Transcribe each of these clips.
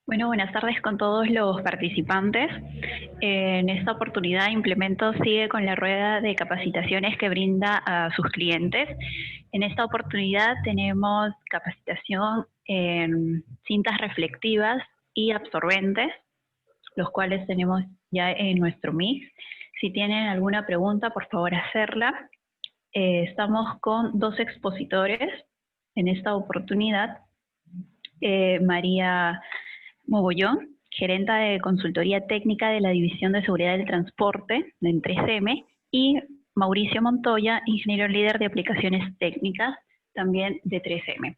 Bueno, buenas tardes con todos los participantes. En esta oportunidad Implemento sigue con la rueda de capacitaciones que brinda a sus clientes. En esta oportunidad tenemos capacitación en cintas reflectivas y absorbentes, los cuales tenemos ya en nuestro mix. Si tienen alguna pregunta, por favor hacerla. Estamos con dos expositores en esta oportunidad. María Mogollón, gerenta de consultoría técnica de la División de Seguridad del Transporte de 3M, y Mauricio Montoya, ingeniero líder de aplicaciones técnicas también de 3M.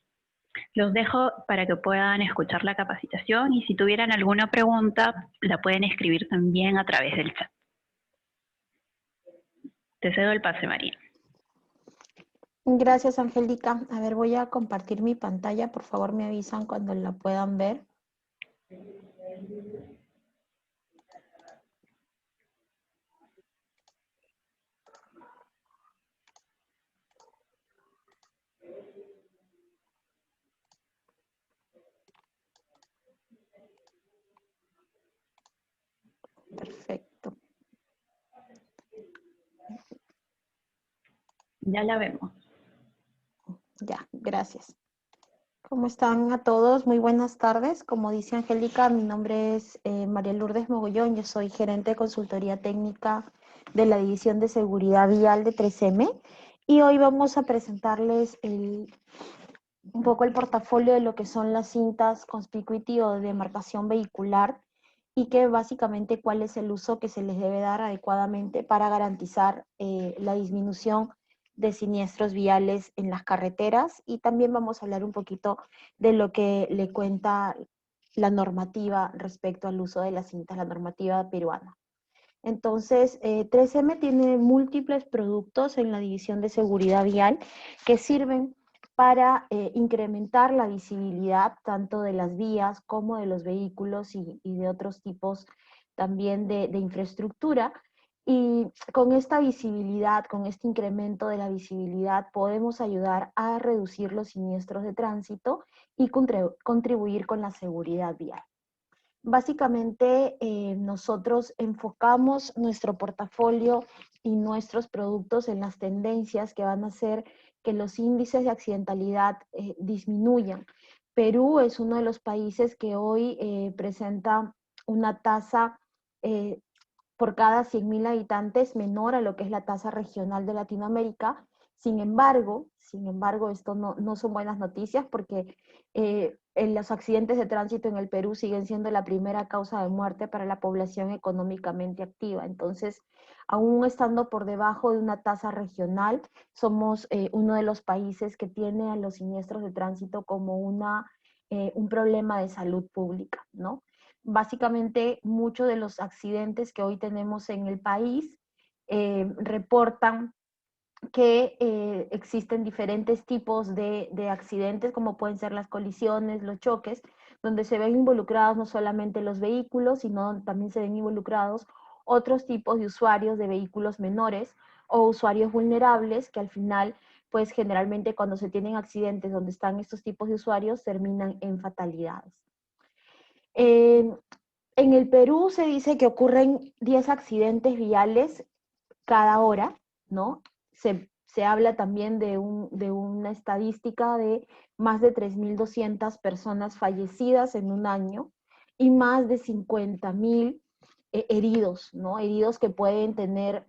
Los dejo para que puedan escuchar la capacitación y si tuvieran alguna pregunta la pueden escribir también a través del chat. Te cedo el pase, María. Gracias, Angélica. A ver, voy a compartir mi pantalla. Por favor, me avisan cuando la puedan ver. Perfecto. Ya la vemos. Ya, gracias. ¿Cómo están a todos? Muy buenas tardes. Como dice Angélica, mi nombre es María Lourdes Mogollón. Yo soy gerente de consultoría técnica de la División de Seguridad Vial de 3M. Y hoy vamos a presentarles un poco el portafolio de lo que son las cintas Conspicuity o de demarcación vehicular y que básicamente cuál es el uso que se les debe dar adecuadamente para garantizar la disminución de siniestros viales en las carreteras, y también vamos a hablar un poquito de lo que le cuenta la normativa respecto al uso de las cintas, la normativa peruana. Entonces, 3M tiene múltiples productos en la división de seguridad vial que sirven para incrementar la visibilidad tanto de las vías como de los vehículos y de otros tipos también de infraestructura. Y con esta visibilidad, con este incremento de la visibilidad, podemos ayudar a reducir los siniestros de tránsito y contribuir con la seguridad vial. Básicamente, nosotros enfocamos nuestro portafolio y nuestros productos en las tendencias que van a hacer que los índices de accidentalidad disminuyan. Perú es uno de los países que hoy presenta una tasa por cada 100.000 habitantes menor a lo que es la tasa regional de Latinoamérica. Sin embargo, esto no son buenas noticias porque los accidentes de tránsito en el Perú siguen siendo la primera causa de muerte para la población económicamente activa. Entonces, aún estando por debajo de una tasa regional, somos uno de los países que tiene a los siniestros de tránsito como un problema de salud pública, ¿no? Básicamente, muchos de los accidentes que hoy tenemos en el país reportan que existen diferentes tipos de accidentes, como pueden ser las colisiones, los choques, donde se ven involucrados no solamente los vehículos, sino también se ven involucrados otros tipos de usuarios de vehículos menores o usuarios vulnerables que al final, pues generalmente cuando se tienen accidentes donde están estos tipos de usuarios, terminan en fatalidades. En el Perú se dice que ocurren 10 accidentes viales cada hora, ¿no? Se habla también de una estadística de más de 3.200 personas fallecidas en un año y más de 50.000 heridos, ¿no? Heridos que pueden tener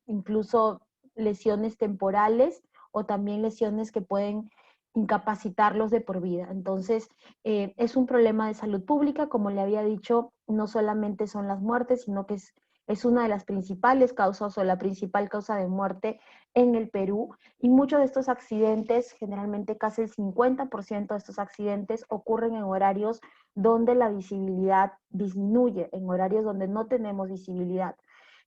incluso lesiones temporales o también lesiones que pueden incapacitarlos de por vida. Entonces, es un problema de salud pública, como le había dicho, no solamente son las muertes, sino que es una de las principales causas o la principal causa de muerte en el Perú, y muchos de estos accidentes, generalmente casi el 50% de estos accidentes ocurren en horarios donde la visibilidad disminuye, en horarios donde no tenemos visibilidad.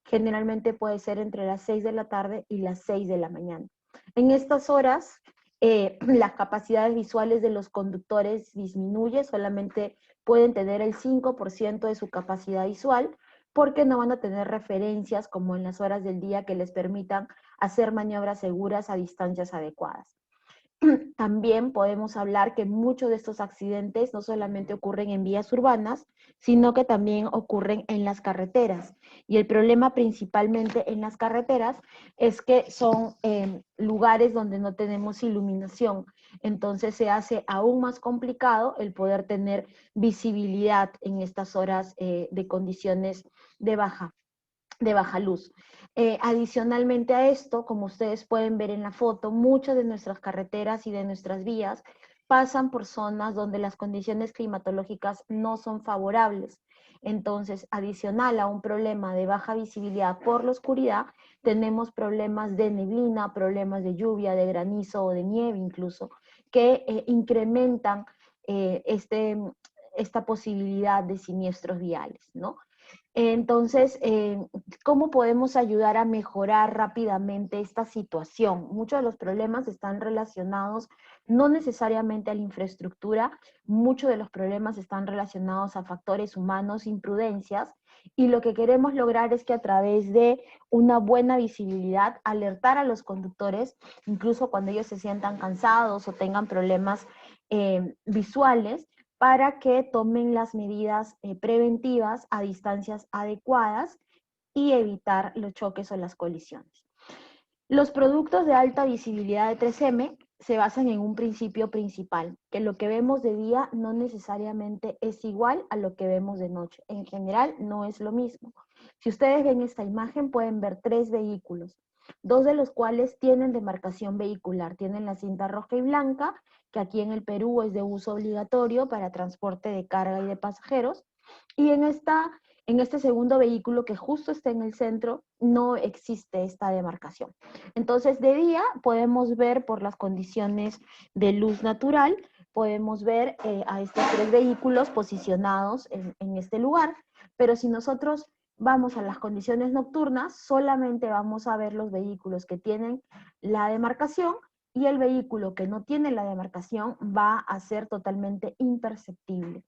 Generalmente puede ser entre las 6 de la tarde y las 6 de la mañana. En estas horas, las capacidades visuales de los conductores disminuye, solamente pueden tener el 5% de su capacidad visual, porque no van a tener referencias como en las horas del día que les permitan hacer maniobras seguras a distancias adecuadas. También podemos hablar que muchos de estos accidentes no solamente ocurren en vías urbanas, sino que también ocurren en las carreteras. Y el problema principalmente en las carreteras es que son lugares donde no tenemos iluminación. Entonces se hace aún más complicado el poder tener visibilidad en estas horas de condiciones de baja luz. Adicionalmente a esto, como ustedes pueden ver en la foto, muchas de nuestras carreteras y de nuestras vías pasan por zonas donde las condiciones climatológicas no son favorables. Entonces, adicional a un problema de baja visibilidad por la oscuridad, tenemos problemas de neblina, problemas de lluvia, de granizo o de nieve incluso, que incrementan esta posibilidad de siniestros viales, ¿no? Entonces, ¿cómo podemos ayudar a mejorar rápidamente esta situación? Muchos de los problemas están relacionados no necesariamente a la infraestructura, muchos de los problemas están relacionados a factores humanos, imprudencias, y lo que queremos lograr es que a través de una buena visibilidad, alertar a los conductores, incluso cuando ellos se sientan cansados o tengan problemas visuales, para que tomen las medidas preventivas a distancias adecuadas y evitar los choques o las colisiones. Los productos de alta visibilidad de 3M se basan en un principio principal, que lo que vemos de día no necesariamente es igual a lo que vemos de noche. En general no es lo mismo. Si ustedes ven esta imagen pueden ver 3 vehículos, 2 de los cuales tienen demarcación vehicular, tienen la cinta roja y blanca, que aquí en el Perú es de uso obligatorio para transporte de carga y de pasajeros, y en este segundo vehículo que justo está en el centro no existe esta demarcación. Entonces, de día podemos ver por las condiciones de luz natural, podemos ver a estos 3 vehículos posicionados en este lugar, pero si nosotros vamos a las condiciones nocturnas, solamente vamos a ver los vehículos que tienen la demarcación y el vehículo que no tiene la demarcación va a ser totalmente imperceptible.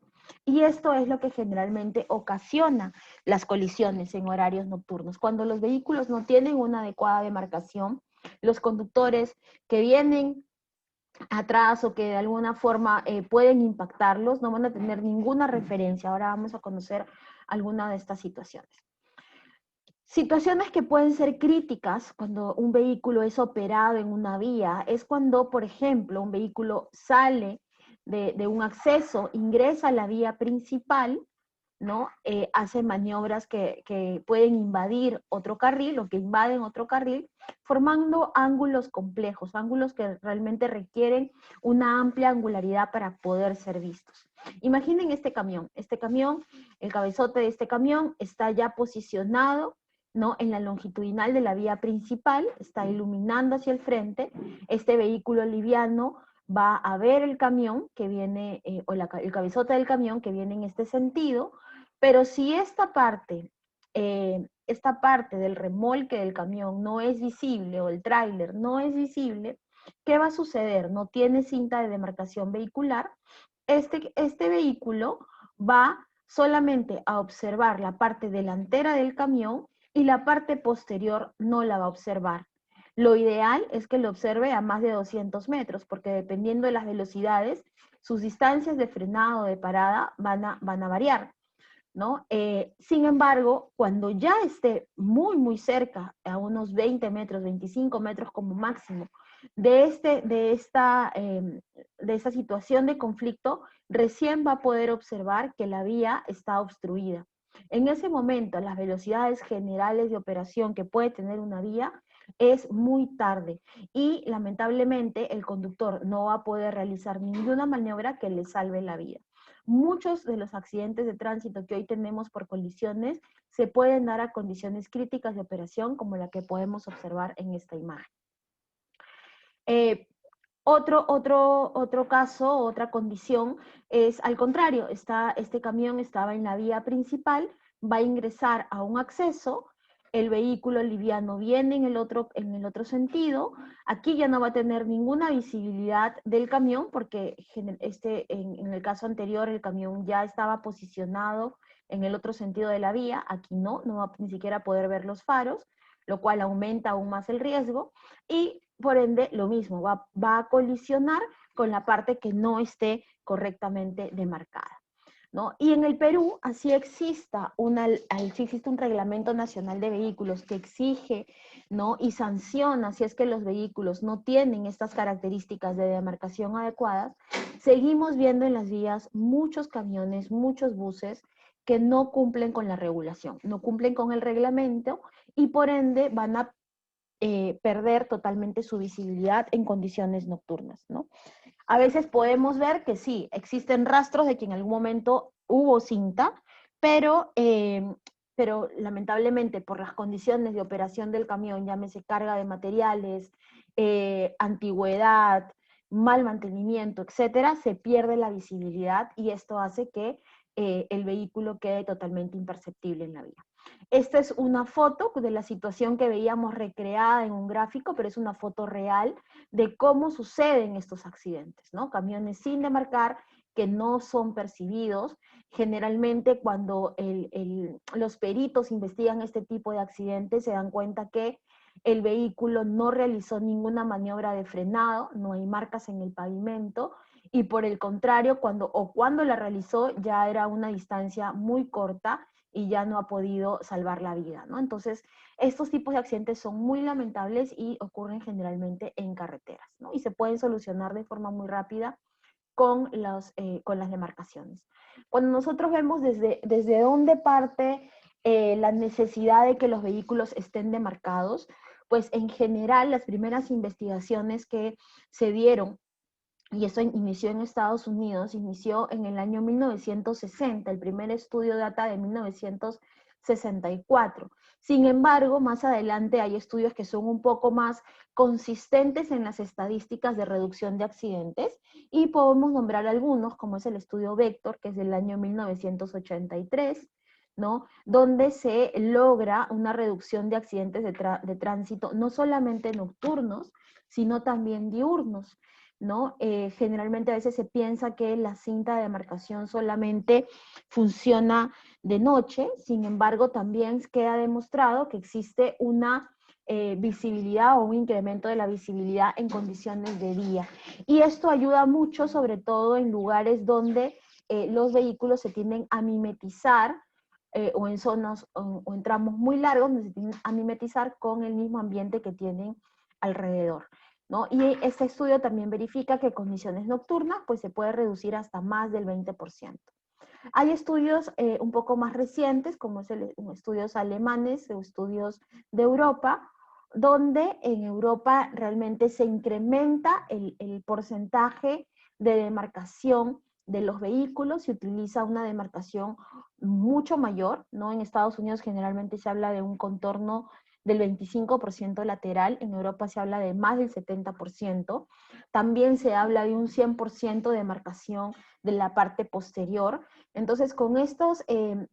Y esto es lo que generalmente ocasiona las colisiones en horarios nocturnos. Cuando los vehículos no tienen una adecuada demarcación, los conductores que vienen atrás o que de alguna forma pueden impactarlos no van a tener ninguna referencia. Ahora vamos a conocer alguna de estas situaciones. Situaciones que pueden ser críticas cuando un vehículo es operado en una vía es cuando, por ejemplo, un vehículo sale de un acceso, ingresa a la vía principal, ¿no? Hace maniobras que pueden invadir otro carril o que invaden otro carril, formando ángulos complejos, ángulos que realmente requieren una amplia angularidad para poder ser vistos. Imaginen este camión, el cabezote de este camión está ya posicionado, ¿no? En la longitudinal de la vía principal, está iluminando hacia el frente, este vehículo liviano va a ver el camión que viene, el cabezote del camión que viene en este sentido, pero si esta parte del remolque del camión no es visible o el tráiler no es visible, ¿qué va a suceder? No tiene cinta de demarcación vehicular. Este vehículo va solamente a observar la parte delantera del camión y la parte posterior no la va a observar. Lo ideal es que lo observe a más de 200 metros, porque dependiendo de las velocidades, sus distancias de frenado o de parada van a variar, ¿no? Sin embargo, cuando ya esté muy cerca, a unos 20 metros, 25 metros como máximo, de esta situación de conflicto, recién va a poder observar que la vía está obstruida. En ese momento, las velocidades generales de operación que puede tener una vía es muy tarde y lamentablemente el conductor no va a poder realizar ninguna maniobra que le salve la vida. Muchos de los accidentes de tránsito que hoy tenemos por colisiones se pueden dar a condiciones críticas de operación como la que podemos observar en esta imagen. Otro caso, otra condición es al contrario, este camión estaba en la vía principal, va a ingresar a un acceso, el vehículo liviano viene en el otro sentido, aquí ya no va a tener ninguna visibilidad del camión porque en el caso anterior el camión ya estaba posicionado en el otro sentido de la vía, aquí no va ni siquiera a poder ver los faros, lo cual aumenta aún más el riesgo, y por ende lo mismo, va a colisionar con la parte que no esté correctamente demarcada, ¿no? Y en el Perú, así existe un reglamento nacional de vehículos que exige, ¿no?, y sanciona si es que los vehículos no tienen estas características de demarcación adecuadas, seguimos viendo en las vías muchos camiones, muchos buses que no cumplen con la regulación, no cumplen con el reglamento y por ende van a perder totalmente su visibilidad en condiciones nocturnas, ¿no? A veces podemos ver que sí, existen rastros de que en algún momento hubo cinta, pero, pero lamentablemente por las condiciones de operación del camión, llámese carga de materiales, antigüedad, mal mantenimiento, etcétera, se pierde la visibilidad y esto hace que el vehículo quede totalmente imperceptible en la vía. Esta es una foto de la situación que veíamos recreada en un gráfico, pero es una foto real de cómo suceden estos accidentes, ¿no? Camiones sin demarcar que no son percibidos. Generalmente cuando los peritos investigan este tipo de accidentes se dan cuenta que el vehículo no realizó ninguna maniobra de frenado, no hay marcas en el pavimento, y por el contrario, cuando la realizó ya era una distancia muy corta y ya no ha podido salvar la vida, ¿no? Entonces, estos tipos de accidentes son muy lamentables y ocurren generalmente en carreteras, ¿no? Y se pueden solucionar de forma muy rápida con las demarcaciones. Cuando nosotros vemos desde dónde parte la necesidad de que los vehículos estén demarcados, pues en general las primeras investigaciones que se dieron, y eso inició en Estados Unidos, inició en el año 1960, el primer estudio data de 1964. Sin embargo, más adelante hay estudios que son un poco más consistentes en las estadísticas de reducción de accidentes y podemos nombrar algunos, como es el estudio Vector, que es del año 1983, ¿no?, donde se logra una reducción de accidentes de tránsito, no solamente nocturnos, sino también diurnos, ¿no? Generalmente a veces se piensa que la cinta de demarcación solamente funciona de noche, sin embargo también queda demostrado que existe una visibilidad o un incremento de la visibilidad en condiciones de día. Y esto ayuda mucho, sobre todo en lugares donde los vehículos se tienden a mimetizar o en zonas o en tramos muy largos donde se tienden a mimetizar con el mismo ambiente que tienen alrededor, ¿no? Y este estudio también verifica que en condiciones nocturnas pues se puede reducir hasta más del 20%. Hay estudios un poco más recientes, como es estudios alemanes o estudios de Europa, donde en Europa realmente se incrementa el porcentaje de demarcación de los vehículos, se utiliza una demarcación mucho mayor, ¿no? En Estados Unidos generalmente se habla de un contorno del 25% lateral, en Europa se habla de más del 70%, también se habla de un 100% de demarcación de la parte posterior. Entonces, con estos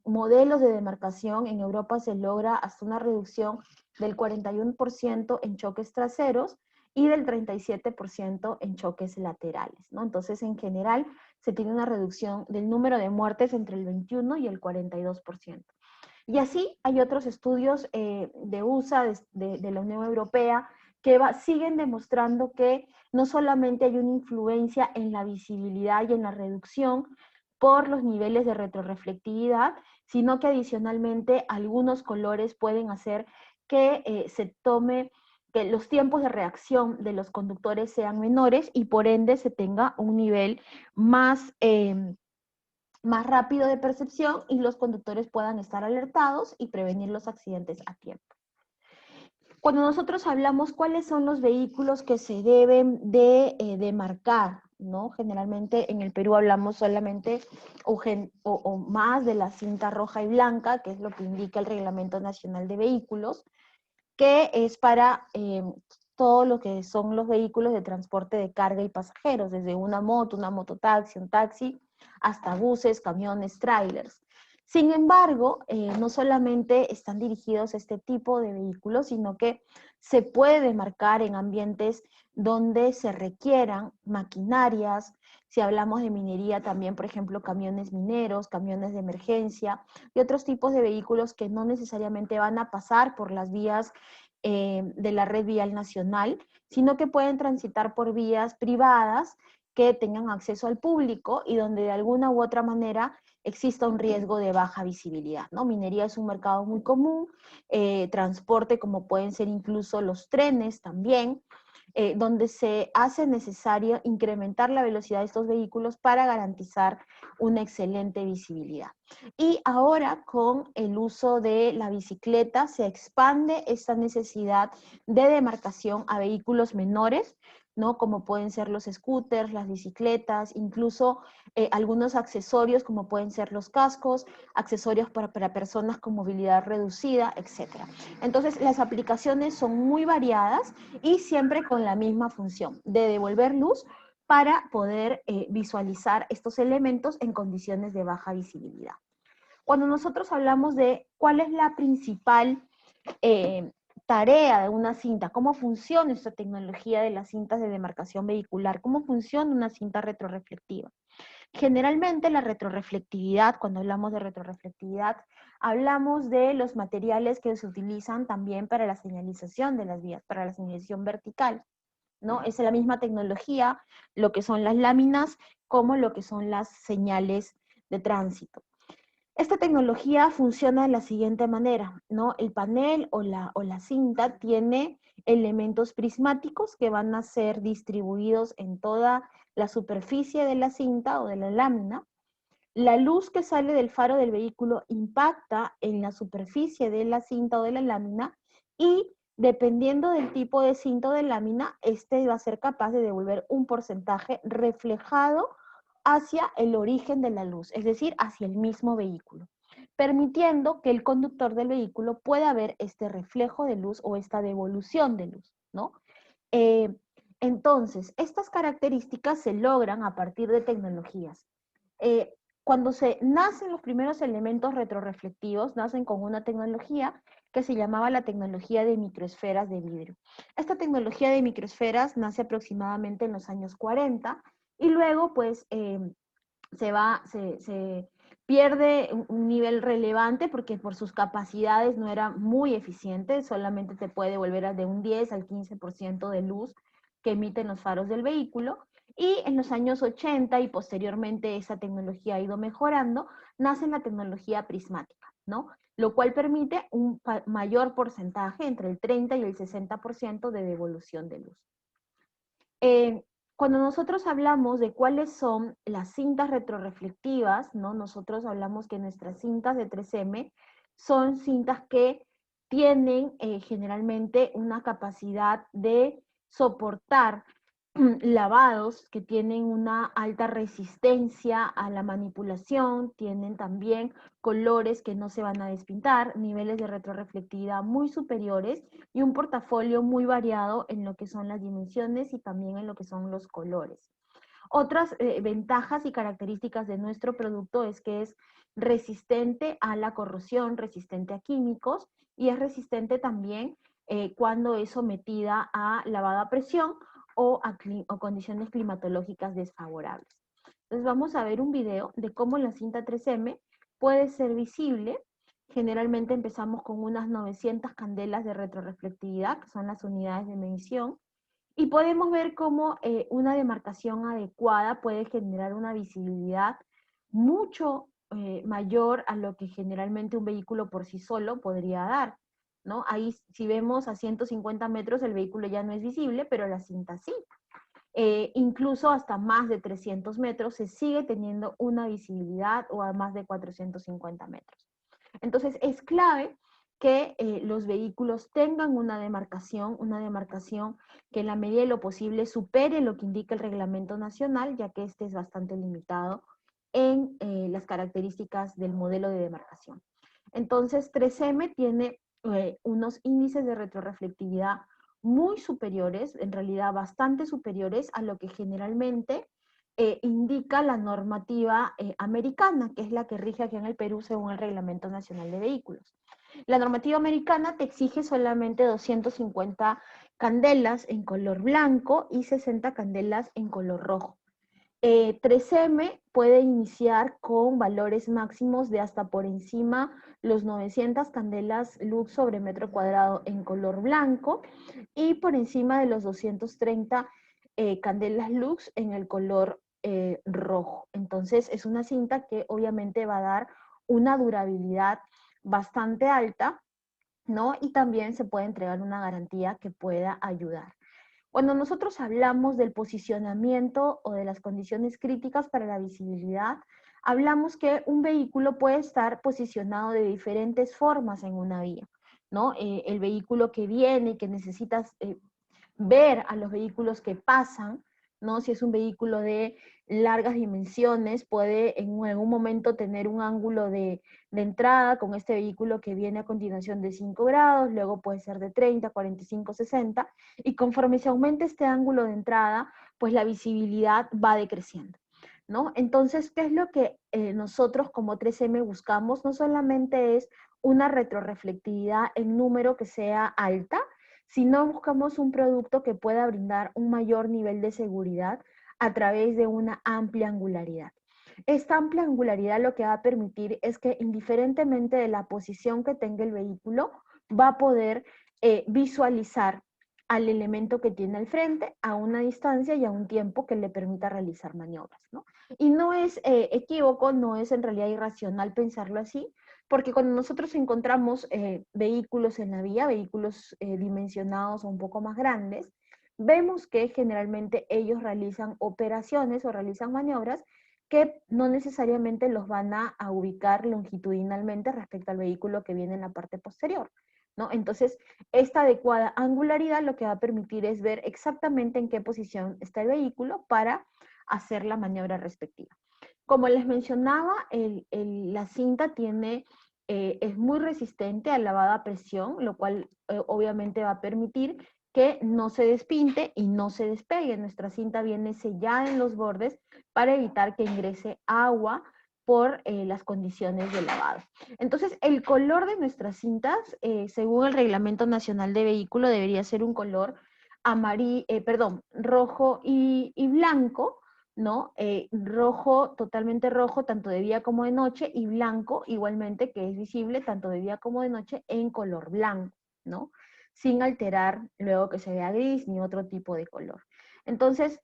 modelos de demarcación en Europa se logra hasta una reducción del 41% en choques traseros y del 37% en choques laterales, ¿no? Entonces, en general, se tiene una reducción del número de muertes entre el 21 y el 42%. Y así hay otros estudios de USA, de la Unión Europea, que siguen demostrando que no solamente hay una influencia en la visibilidad y en la reducción por los niveles de retroreflectividad, sino que adicionalmente algunos colores pueden hacer que que los tiempos de reacción de los conductores sean menores y por ende se tenga un nivel más rápido de percepción y los conductores puedan estar alertados y prevenir los accidentes a tiempo. Cuando nosotros hablamos cuáles son los vehículos que se deben de demarcar, ¿no? Generalmente en el Perú hablamos solamente o más de la cinta roja y blanca, que es lo que indica el Reglamento Nacional de Vehículos, que es para todo lo que son los vehículos de transporte de carga y pasajeros, desde una mototaxi, un taxi, hasta buses, camiones, trailers. Sin embargo, no solamente están dirigidos a este tipo de vehículos, sino que se puede demarcar en ambientes donde se requieran maquinarias. Si hablamos de minería también, por ejemplo, camiones mineros, camiones de emergencia y otros tipos de vehículos que no necesariamente van a pasar por las vías de la red vial nacional, sino que pueden transitar por vías privadas que tengan acceso al público y donde de alguna u otra manera exista un riesgo de baja visibilidad, ¿no? Minería es un mercado muy común, transporte como pueden ser incluso los trenes también, donde se hace necesario incrementar la velocidad de estos vehículos para garantizar una excelente visibilidad. Y ahora con el uso de la bicicleta se expande esta necesidad de demarcación a vehículos menores, ¿no? Como pueden ser los scooters, las bicicletas, incluso algunos accesorios como pueden ser los cascos, accesorios para personas con movilidad reducida, etc. Entonces, las aplicaciones son muy variadas y siempre con la misma función, de devolver luz para poder visualizar estos elementos en condiciones de baja visibilidad. Cuando nosotros hablamos de cuál es la principal tarea de una cinta, cómo funciona esta tecnología de las cintas de demarcación vehicular, cómo funciona una cinta retroreflectiva. Generalmente la retroreflectividad, cuando hablamos de retroreflectividad, hablamos de los materiales que se utilizan también para la señalización de las vías, para la señalización vertical, ¿no? Es la misma tecnología, lo que son las láminas, como lo que son las señales de tránsito. Esta tecnología funciona de la siguiente manera, ¿no? El panel o la cinta tiene elementos prismáticos que van a ser distribuidos en toda la superficie de la cinta o de la lámina. La luz que sale del faro del vehículo impacta en la superficie de la cinta o de la lámina y dependiendo del tipo de cinta o de lámina, este va a ser capaz de devolver un porcentaje reflejado hacia el origen de la luz, es decir, hacia el mismo vehículo, permitiendo que el conductor del vehículo pueda ver este reflejo de luz o esta devolución de luz, ¿no? Entonces, estas características se logran a partir de tecnologías. Cuando se nacen los primeros elementos retroreflectivos, nacen con una tecnología que se llamaba la tecnología de microesferas de vidrio. Esta tecnología de microesferas nace aproximadamente en los años 40 y luego pues se pierde un nivel relevante porque por sus capacidades no era muy eficiente, solamente te puede devolver de un 10 al 15% de luz que emiten los faros del vehículo. Y en los años 80 y posteriormente esa tecnología ha ido mejorando, nace la tecnología prismática, ¿no? Lo cual permite un mayor porcentaje, entre el 30 y el 60% de devolución de luz. Cuando nosotros hablamos de cuáles son las cintas retroreflectivas, ¿no? Nosotros hablamos que nuestras cintas de 3M son cintas que tienen generalmente una capacidad de soportar lavados, que tienen una alta resistencia a la manipulación, tienen también colores que no se van a despintar, niveles de retroreflectividad muy superiores y un portafolio muy variado en lo que son las dimensiones y también en lo que son los colores. Otras ventajas y características de nuestro producto es que es resistente a la corrosión, resistente a químicos y es resistente también cuando es sometida a lavado a presión o condiciones climatológicas desfavorables. Entonces vamos a ver un video de cómo la cinta 3M puede ser visible. Generalmente empezamos con unas 900 candelas de retroreflectividad, que son las unidades de medición, y podemos ver cómo una demarcación adecuada puede generar una visibilidad mucho mayor a lo que generalmente un vehículo por sí solo podría dar, ¿no? Ahí si vemos a 150 metros el vehículo ya no es visible, pero la cinta sí. Incluso hasta más de 300 metros se sigue teniendo una visibilidad o a más de 450 metros. Entonces es clave que los vehículos tengan una demarcación que en la medida de lo posible supere lo que indica el reglamento nacional, ya que este es bastante limitado en las características del modelo de demarcación. Entonces 3M tiene unos índices de retroreflectividad muy superiores, en realidad bastante superiores a lo que generalmente indica la normativa americana, que es la que rige aquí en el Perú según el Reglamento Nacional de Vehículos. La normativa americana te exige solamente 250 candelas en color blanco y 60 candelas en color rojo. 3M puede iniciar con valores máximos de hasta por encima los 900 candelas lux sobre metro cuadrado en color blanco y por encima de los 230 candelas lux en el color rojo. Entonces es una cinta que obviamente va a dar una durabilidad bastante alta, ¿no? Y también se puede entregar una garantía que pueda ayudar. Cuando nosotros hablamos del posicionamiento o de las condiciones críticas para la visibilidad, hablamos que un vehículo puede estar posicionado de diferentes formas en una vía, ¿no? El vehículo que viene y que necesitas ver a los vehículos que pasan, ¿no? Si es un vehículo de largas dimensiones, puede en algún momento tener un ángulo de entrada con este vehículo que viene a continuación de 5 grados, luego puede ser de 30, 45, 60, y conforme se aumenta este ángulo de entrada, pues la visibilidad va decreciendo, ¿no? Entonces, ¿qué es lo que nosotros como 3M buscamos? No solamente es una retroreflectividad en número que sea alta, si no buscamos un producto que pueda brindar un mayor nivel de seguridad a través de una amplia angularidad. Esta amplia angularidad lo que va a permitir es que indiferentemente de la posición que tenga el vehículo, va a poder visualizar al elemento que tiene al frente a una distancia y a un tiempo que le permita realizar maniobras, ¿no? Y no es equívoco, no es en realidad irracional pensarlo así, porque cuando nosotros encontramos vehículos en la vía, vehículos dimensionados o un poco más grandes, vemos que generalmente ellos realizan operaciones o realizan maniobras que no necesariamente los van a ubicar longitudinalmente respecto al vehículo que viene en la parte posterior, ¿no? Entonces, esta adecuada angularidad lo que va a permitir es ver exactamente en qué posición está el vehículo para hacer la maniobra respectiva. Como les mencionaba, la cinta es muy resistente al lavado a presión, lo cual obviamente va a permitir que no se despinte y no se despegue. Nuestra cinta viene sellada en los bordes para evitar que ingrese agua por las condiciones de lavado. Entonces, el color de nuestras cintas, según el Reglamento Nacional de Vehículo, debería ser un color rojo y blanco, ¿no? Rojo, totalmente rojo, tanto de día como de noche, y blanco igualmente, que es visible tanto de día como de noche en color blanco, ¿no? Sin alterar luego que se vea gris ni otro tipo de color. Entonces,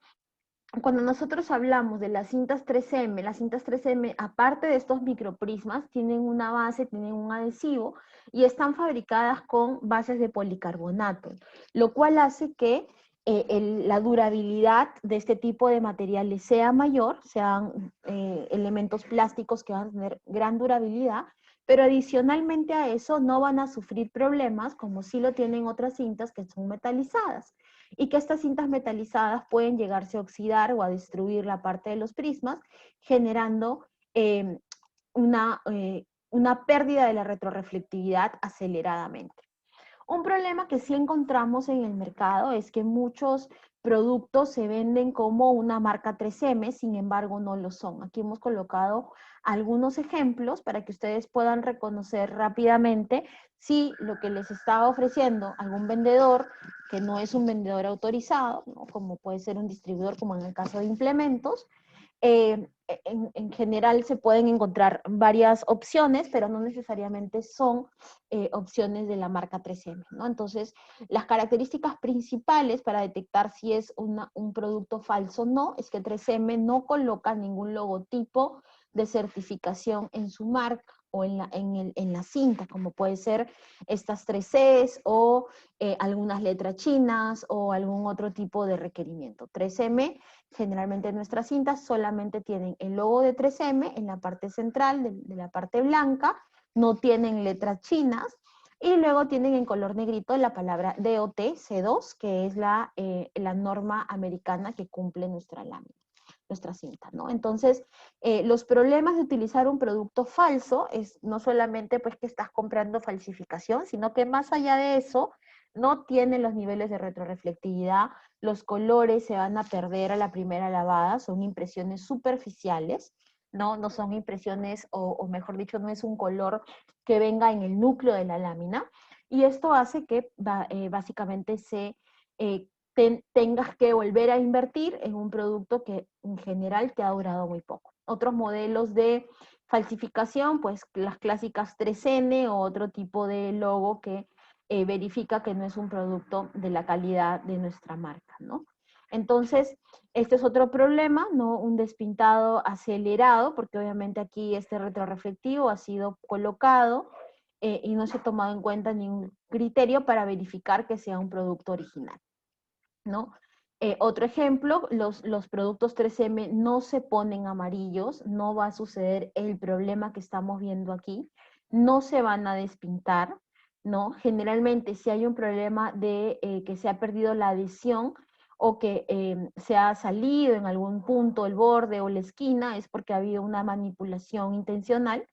cuando nosotros hablamos de las cintas 3M, aparte de estos microprismas, tienen una base, tienen un adhesivo y están fabricadas con bases de policarbonato, lo cual hace que la durabilidad de este tipo de materiales sea mayor, sean elementos plásticos que van a tener gran durabilidad, pero adicionalmente a eso no van a sufrir problemas como si lo tienen otras cintas que son metalizadas y que estas cintas metalizadas pueden llegarse a oxidar o a destruir la parte de los prismas, generando eh, una pérdida de la retroreflectividad aceleradamente. Un problema que sí encontramos en el mercado es que muchos productos se venden como una marca 3M, sin embargo no lo son. Aquí hemos colocado algunos ejemplos para que ustedes puedan reconocer rápidamente si lo que les está ofreciendo algún vendedor que no es un vendedor autorizado, ¿no? Como puede ser un distribuidor, como en el caso de implementos, en general se pueden encontrar varias opciones, pero no necesariamente son opciones de la marca 3M, ¿no? Entonces, las características principales para detectar si es un producto falso o no, es que 3M no coloca ningún logotipo de certificación en su marca o en la cinta, como puede ser estas 3Cs o algunas letras chinas o algún otro tipo de requerimiento. 3M, generalmente nuestras cintas solamente tienen el logo de 3M en la parte central, de la parte blanca, no tienen letras chinas, y luego tienen en color negrito la palabra DOT C2, que es la norma americana que cumple nuestra lámina, nuestra cinta, ¿no? Entonces, los problemas de utilizar un producto falso es no solamente pues que estás comprando falsificación, sino que más allá de eso, no tiene los niveles de retroreflectividad, los colores se van a perder a la primera lavada, son impresiones superficiales, ¿no? No son impresiones, o mejor dicho, no es un color que venga en el núcleo de la lámina, y esto hace que básicamente se tengas que volver a invertir en un producto que en general te ha durado muy poco. Otros modelos de falsificación, pues las clásicas 3N o otro tipo de logo que verifica que no es un producto de la calidad de nuestra marca, ¿no? Entonces, este es otro problema, ¿no? Un despintado acelerado, porque obviamente aquí este retroreflectivo ha sido colocado y no se ha tomado en cuenta ningún criterio para verificar que sea un producto original, ¿no? Otro ejemplo, los productos 3M no se ponen amarillos, no va a suceder el problema que estamos viendo aquí, no se van a despintar, ¿no? Generalmente si hay un problema de que se ha perdido la adhesión o que se ha salido en algún punto el borde o la esquina, es porque ha habido una manipulación intencional,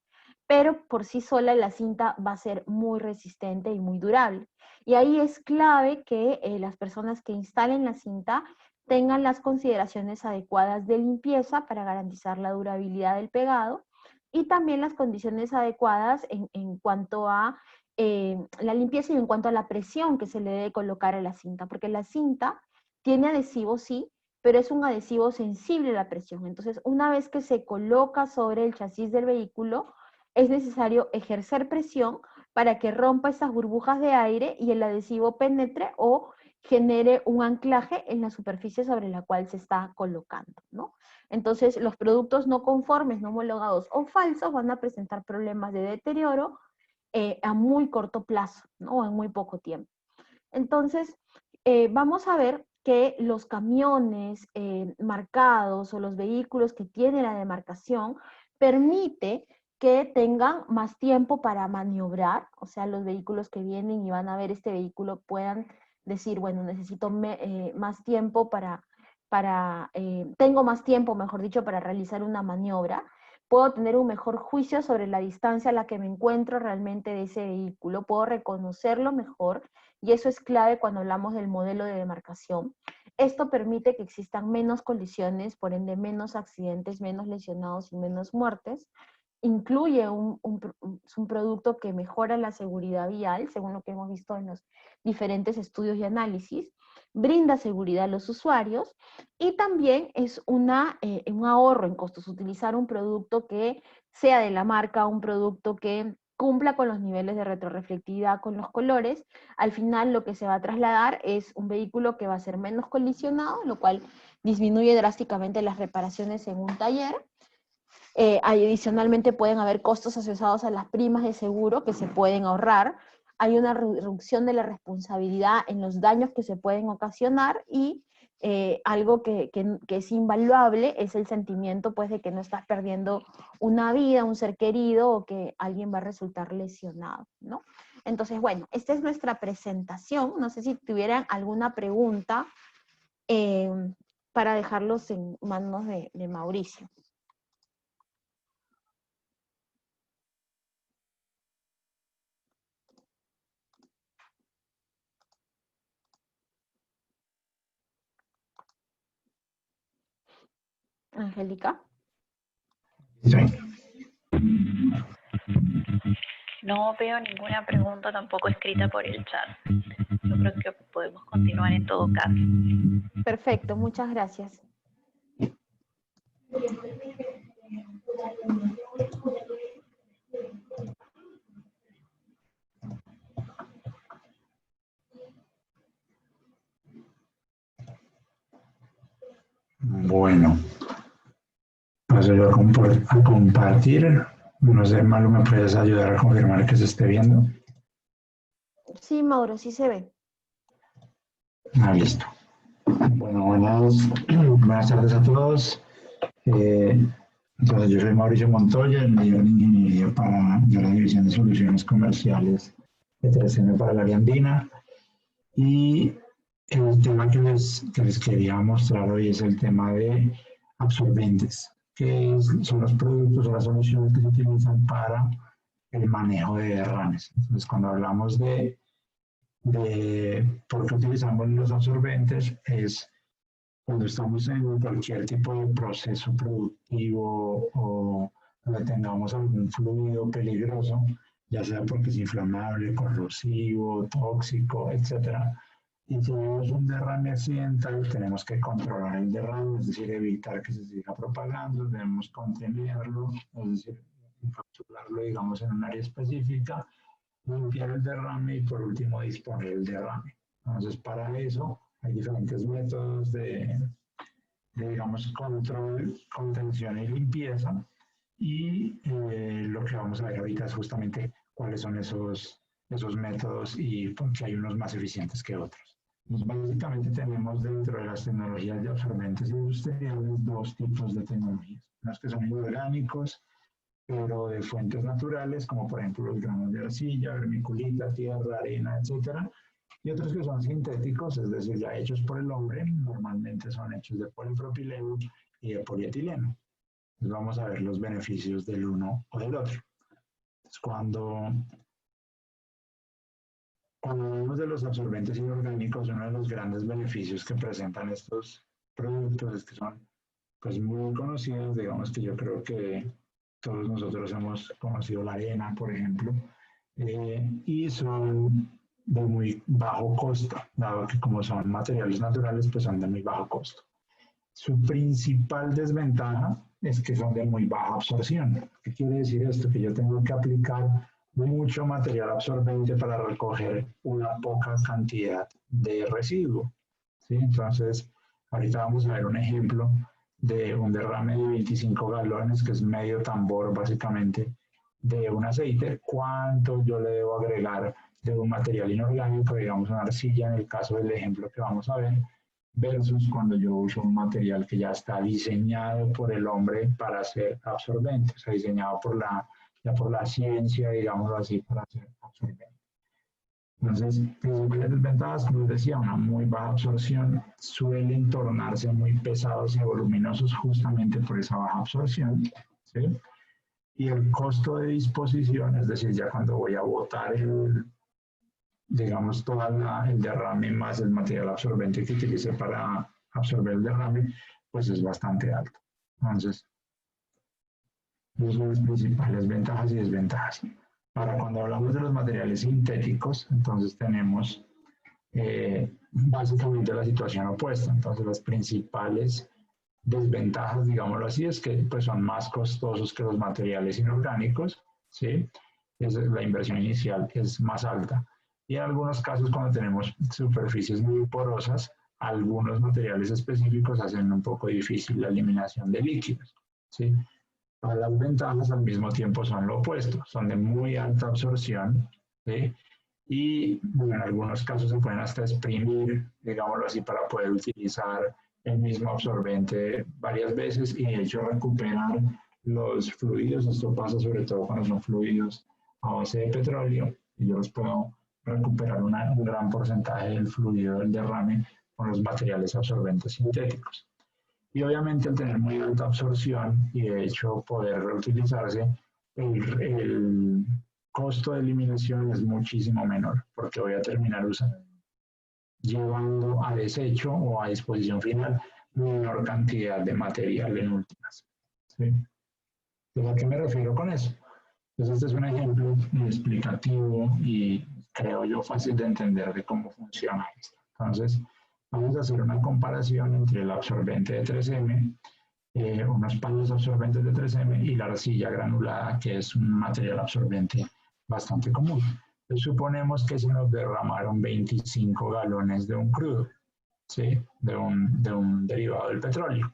pero por sí sola la cinta va a ser muy resistente y muy durable. Y ahí es clave que las personas que instalen la cinta tengan las consideraciones adecuadas de limpieza para garantizar la durabilidad del pegado y también las condiciones adecuadas en cuanto a la limpieza y en cuanto a la presión que se le debe colocar a la cinta, porque la cinta tiene adhesivo, sí, pero es un adhesivo sensible a la presión. Entonces, una vez que se coloca sobre el chasis del vehículo, es necesario ejercer presión para que rompa esas burbujas de aire y el adhesivo penetre o genere un anclaje en la superficie sobre la cual se está colocando, ¿no? Entonces, los productos no conformes, no homologados o falsos van a presentar problemas de deterioro a muy corto plazo, ¿no? En muy poco tiempo. Entonces, vamos a ver que los camiones marcados o los vehículos que tienen la demarcación permite que tengan más tiempo para maniobrar, o sea, los vehículos que vienen y van a ver este vehículo puedan decir, bueno, necesito más tiempo tengo más tiempo, mejor dicho, para realizar una maniobra, puedo tener un mejor juicio sobre la distancia a la que me encuentro realmente de ese vehículo, puedo reconocerlo mejor, y eso es clave cuando hablamos del modelo de demarcación. Esto permite que existan menos colisiones, por ende menos accidentes, menos lesionados y menos muertes. Incluye un producto que mejora la seguridad vial, según lo que hemos visto en los diferentes estudios y análisis, brinda seguridad a los usuarios y también es un ahorro en costos, utilizar un producto que sea de la marca, un producto que cumpla con los niveles de retroreflectividad, con los colores. Al final lo que se va a trasladar es un vehículo que va a ser menos colisionado, lo cual disminuye drásticamente las reparaciones en un taller. Adicionalmente pueden haber costos asociados a las primas de seguro que se pueden ahorrar. Hay una reducción de la responsabilidad en los daños que se pueden ocasionar y algo que es invaluable es el sentimiento pues, de que no estás perdiendo una vida, un ser querido o que alguien va a resultar lesionado, ¿no? Entonces, bueno, esta es nuestra presentación. No sé si tuvieran alguna pregunta para dejarlos en manos de Mauricio. Angélica. No veo ninguna pregunta tampoco escrita por el chat. Yo creo que podemos continuar en todo caso. Perfecto, muchas gracias. Bueno, paso yo a compartir. No sé, Malu, ¿me puedes ayudar a confirmar que se esté viendo? Sí, Mauro, sí se ve. Listo. Bueno, buenas tardes a todos. Entonces, yo soy Mauricio Montoya, el mayor en ingeniería de la División de Soluciones Comerciales de 3M para el área andina. Y el tema que les quería mostrar hoy es el tema de absorbentes, que son los productos o las soluciones que se utilizan para el manejo de derrames. Entonces, cuando hablamos de por qué utilizamos los absorbentes, es cuando estamos en cualquier tipo de proceso productivo o donde tengamos algún fluido peligroso, ya sea porque es inflamable, corrosivo, tóxico, etc. Y si tenemos un derrame accidental, tenemos que controlar el derrame, es decir, evitar que se siga propagando, debemos contenerlo, es decir, encapsularlo, digamos, en un área específica, limpiar el derrame y, por último, disponer el derrame. Entonces, para eso hay diferentes métodos de digamos, control, contención y limpieza. Y lo que vamos a ver ahorita es justamente cuáles son esos métodos y porque hay unos más eficientes que otros. Pues básicamente tenemos dentro de las tecnologías de absorbentes industriales dos tipos de tecnologías. Unos que son inorgánicos, pero de fuentes naturales, como por ejemplo los granos de arcilla, vermiculita, tierra, arena, etcétera. Y otros que son sintéticos, es decir, ya hechos por el hombre, normalmente son hechos de polipropileno y de polietileno. Entonces vamos a ver los beneficios del uno o del otro. Entonces, cuando hablamos de los absorbentes inorgánicos, uno de los grandes beneficios que presentan estos productos es que son pues, muy conocidos, digamos que yo creo que todos nosotros hemos conocido la arena, por ejemplo, y son de muy bajo costo, dado que como son materiales naturales, pues son de muy bajo costo. Su principal desventaja es que son de muy baja absorción. ¿Qué quiere decir esto? Que yo tengo que aplicar mucho material absorbente para recoger una poca cantidad de residuo, ¿sí? Entonces, ahorita vamos a ver un ejemplo de un derrame de 25 galones, que es medio tambor básicamente de un aceite. ¿Cuánto yo le debo agregar de un material inorgánico, digamos una arcilla en el caso del ejemplo que vamos a ver, versus cuando yo uso un material que ya está diseñado por el hombre para ser absorbente, o sea, diseñado por la ciencia, digámoslo así, para ser absorbente. Entonces, principales desventajas, como decía, una muy baja absorción, suelen tornarse muy pesados y voluminosos justamente por esa baja absorción, ¿sí? Y el costo de disposición, es decir, ya cuando voy a botar digamos, todo el derrame más el material absorbente que utilice para absorber el derrame, pues es bastante alto. Entonces, esas son las principales ventajas y desventajas. Ahora, cuando hablamos de los materiales sintéticos, entonces tenemos básicamente la situación opuesta. Entonces, las principales desventajas, digámoslo así, es que pues, son más costosos que los materiales inorgánicos, ¿sí? La inversión inicial es más alta. Y en algunos casos, cuando tenemos superficies muy porosas, algunos materiales específicos hacen un poco difícil la eliminación de líquidos, ¿sí? Todas las ventajas al mismo tiempo son lo opuesto, son de muy alta absorción, ¿sí? Y bueno, en algunos casos se pueden hasta exprimir, digámoslo así, para poder utilizar el mismo absorbente varias veces y de hecho recuperar los fluidos. Esto pasa sobre todo cuando son fluidos a base de petróleo y yo los puedo recuperar un gran porcentaje del fluido del derrame con los materiales absorbentes sintéticos. Y obviamente al tener muy alta absorción y de hecho poder reutilizarse, el costo de eliminación es muchísimo menor porque voy a terminar llevando a desecho o a disposición final menor cantidad de material en últimas, ¿sí? ¿A qué me refiero con eso? Entonces este es un ejemplo explicativo y creo yo fácil de entender de cómo funciona esto. Entonces vamos a hacer una comparación entre el absorbente de 3M, unos paños absorbentes de 3M y la arcilla granulada, que es un material absorbente bastante común. Entonces, suponemos que se nos derramaron 25 galones de un crudo, ¿sí? de un derivado del petróleo.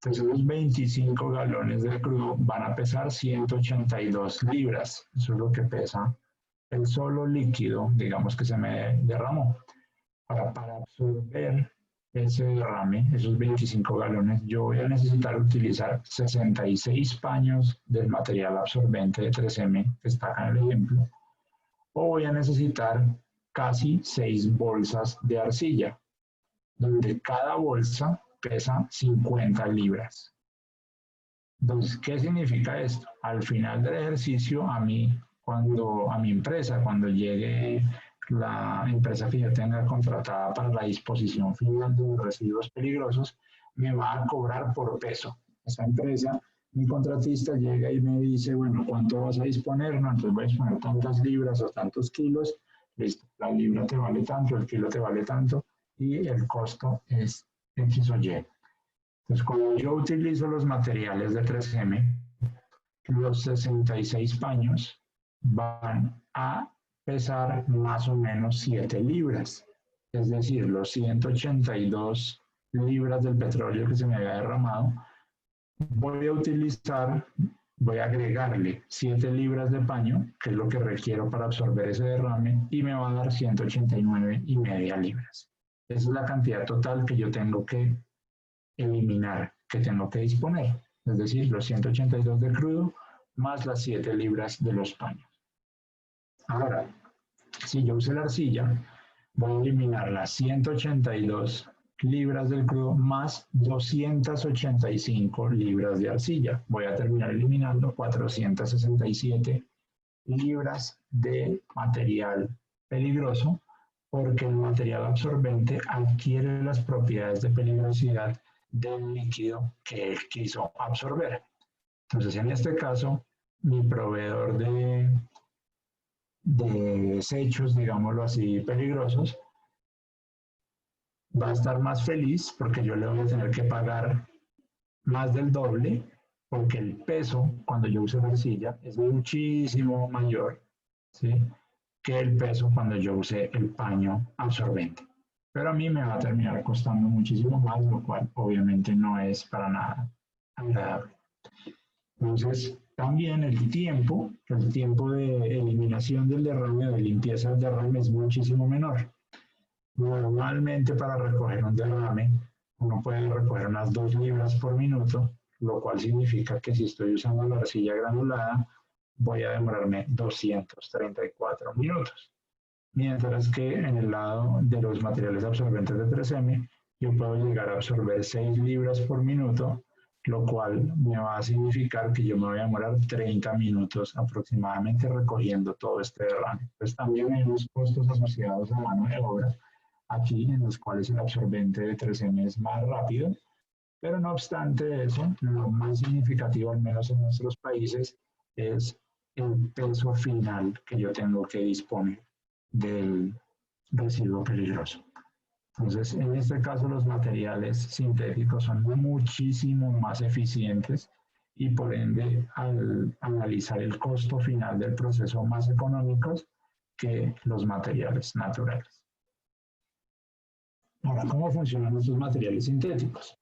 Entonces, los 25 galones de crudo van a pesar 182 libras. Eso es lo que pesa el solo líquido, digamos, que se me derramó. Para absorber ese derrame, esos 25 galones, yo voy a necesitar utilizar 66 paños del material absorbente de 3M, que está acá en el ejemplo, o voy a necesitar casi 6 bolsas de arcilla, donde cada bolsa pesa 50 libras. Entonces, ¿qué significa esto? Al final del ejercicio, a mi empresa, cuando llegue la empresa que yo tenga contratada para la disposición final de los residuos peligrosos, me va a cobrar por peso. Esa empresa, mi contratista llega y me dice, bueno, ¿cuánto vas a disponer? No, entonces voy a disponer tantas libras o tantos kilos, listo, la libra te vale tanto, el kilo te vale tanto y el costo es X o Y. Entonces, cuando yo utilizo los materiales de 3M, los 66 paños van a pesar más o menos 7 libras. Es decir, los 182 libras del petróleo que se me había derramado, voy a agregarle 7 libras de paño, que es lo que requiero para absorber ese derrame, y me va a dar 189,5 libras. Esa es la cantidad total que yo tengo que eliminar, que tengo que disponer. Es decir, los 182 de crudo más las 7 libras de los paños. Ahora, si yo usé la arcilla, voy a eliminar las 182 libras del crudo más 285 libras de arcilla. Voy a terminar eliminando 467 libras de material peligroso, porque el material absorbente adquiere las propiedades de peligrosidad del líquido que él quiso absorber. Entonces, en este caso, mi proveedor de desechos, digámoslo así, peligrosos, va a estar más feliz porque yo le voy a tener que pagar más del doble, porque el peso, cuando yo uso la arcilla, es muchísimo mayor, ¿sí?, que el peso cuando yo use el paño absorbente. Pero a mí me va a terminar costando muchísimo más, lo cual obviamente no es para nada agradable. Entonces, también el tiempo de eliminación del derrame o de limpieza del derrame es muchísimo menor. Normalmente para recoger un derrame, uno puede recoger unas 2 libras por minuto, lo cual significa que si estoy usando la arcilla granulada, voy a demorarme 234 minutos. Mientras que en el lado de los materiales absorbentes de 3M, yo puedo llegar a absorber 6 libras por minuto, lo cual me va a significar que yo me voy a demorar 30 minutos aproximadamente recogiendo todo este derrame. Pues también hay unos costos asociados a mano de obra aquí, en los cuales el absorbente de 3M es más rápido, pero no obstante eso, lo más significativo, al menos en nuestros países, es el peso final que yo tengo que disponer del residuo peligroso. Entonces, en este caso, los materiales sintéticos son muchísimo más eficientes y por ende, al analizar el costo final del proceso, más económicos que los materiales naturales. Ahora, ¿cómo funcionan estos materiales sintéticos?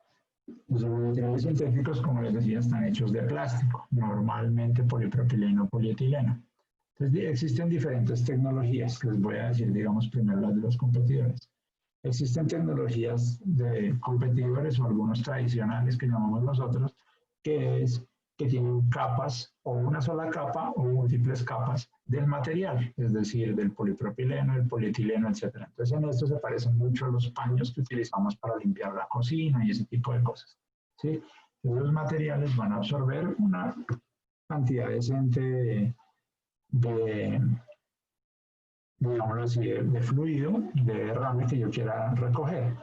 Los materiales sintéticos, como les decía, están hechos de plástico, normalmente polipropileno o polietileno. Entonces, existen diferentes tecnologías, que les voy a decir, digamos, primero las de los competidores. Existen tecnologías de competidores o algunos tradicionales que llamamos nosotros, que tienen capas o una sola capa o múltiples capas del material, es decir, del polipropileno, el polietileno, etc. Entonces, en esto se parecen mucho a los paños que utilizamos para limpiar la cocina y ese tipo de cosas, ¿sí? Entonces, los materiales van a absorber una cantidad decente digámoslo así, de fluido, de derrame que yo quiera recoger.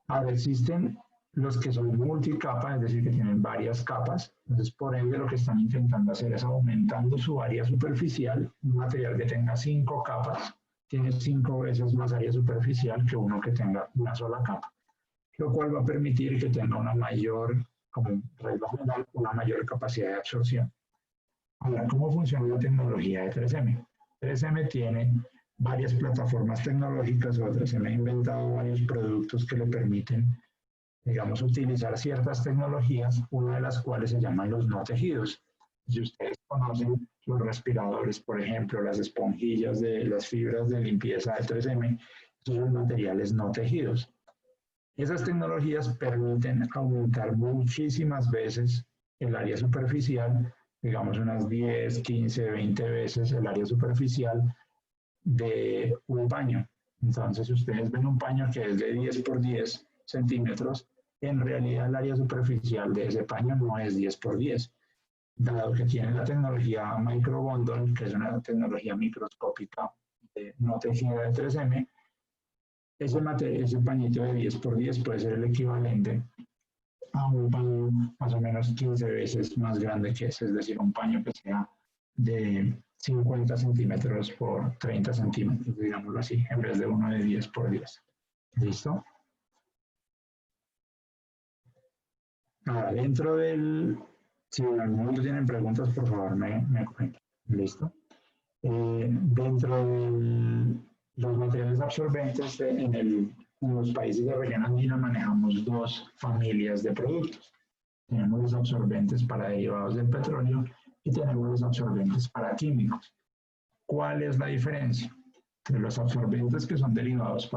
Ahora, existen los que son multicapa, es decir, que tienen varias capas. Entonces, por ende, lo que están intentando hacer es aumentando su área superficial. Un material que tenga 5 capas tiene 5 veces más área superficial que uno que tenga una sola capa, lo cual va a permitir que tenga una mayor, como regla general, una mayor capacidad de absorción. Ahora, ¿cómo funciona la tecnología de 3M? 3M tiene varias plataformas tecnológicas, o 3M ha inventado varios productos que le permiten, digamos, utilizar ciertas tecnologías, una de las cuales se llaman los no tejidos. Si ustedes conocen los respiradores, por ejemplo, las esponjillas de las fibras de limpieza de 3M, esos son materiales no tejidos. Esas tecnologías permiten aumentar muchísimas veces el área superficial, digamos unas 10, 15, 20 veces el área superficial de un paño. Entonces, si ustedes ven un paño que es de 10 por 10 centímetros, en realidad el área superficial de ese paño no es 10 por 10, dado que tiene la tecnología microbundle, que es una tecnología microscópica no tejida de 3M. Ese pañito de 10 por 10 puede ser el equivalente a un paño más o menos 15 veces más grande que ese, es decir, un paño que sea de 50 centímetros por 30 centímetros, digámoslo así, en vez de uno de 10 por 10. ¿Listo? Ahora, dentro del... Si en algún momento tienen preguntas, por favor, me comentan. ¿Listo? Dentro de los materiales absorbentes, en los países de región andina manejamos dos familias de productos. Tenemos los absorbentes para derivados del petróleo y tenemos los absorbentes para químicos. ¿Cuál es la diferencia? Entre los absorbentes que son derivados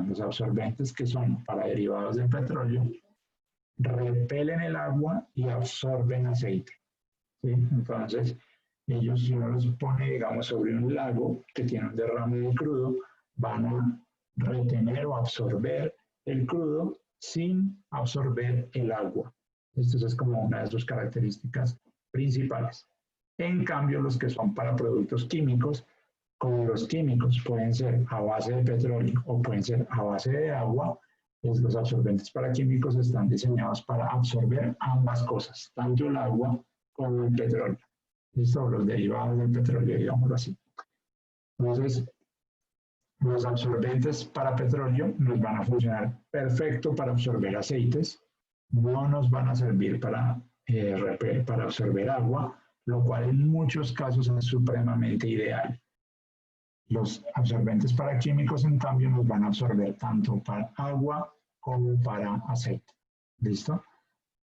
los absorbentes que son para derivados del petróleo repelen el agua y absorben aceite. ¿Sí? Entonces, ellos, si uno los pone, digamos, sobre un lago que tiene un derrame de crudo, van a retener o absorber el crudo sin absorber el agua. Esto es como una de sus características principales. En cambio, los que son para productos químicos, como los químicos pueden ser a base de petróleo o pueden ser a base de agua, pues los absorbentes para químicos están diseñados para absorber ambas cosas, tanto el agua como el petróleo. ¿Listo? Los derivados del petróleo, digámoslo así. Entonces, los absorbentes para petróleo nos van a funcionar perfecto para absorber aceites, no nos van a servir para absorber agua, lo cual en muchos casos es supremamente ideal. Los absorbentes para químicos, en cambio, nos van a absorber tanto para agua como para aceite. ¿Listo?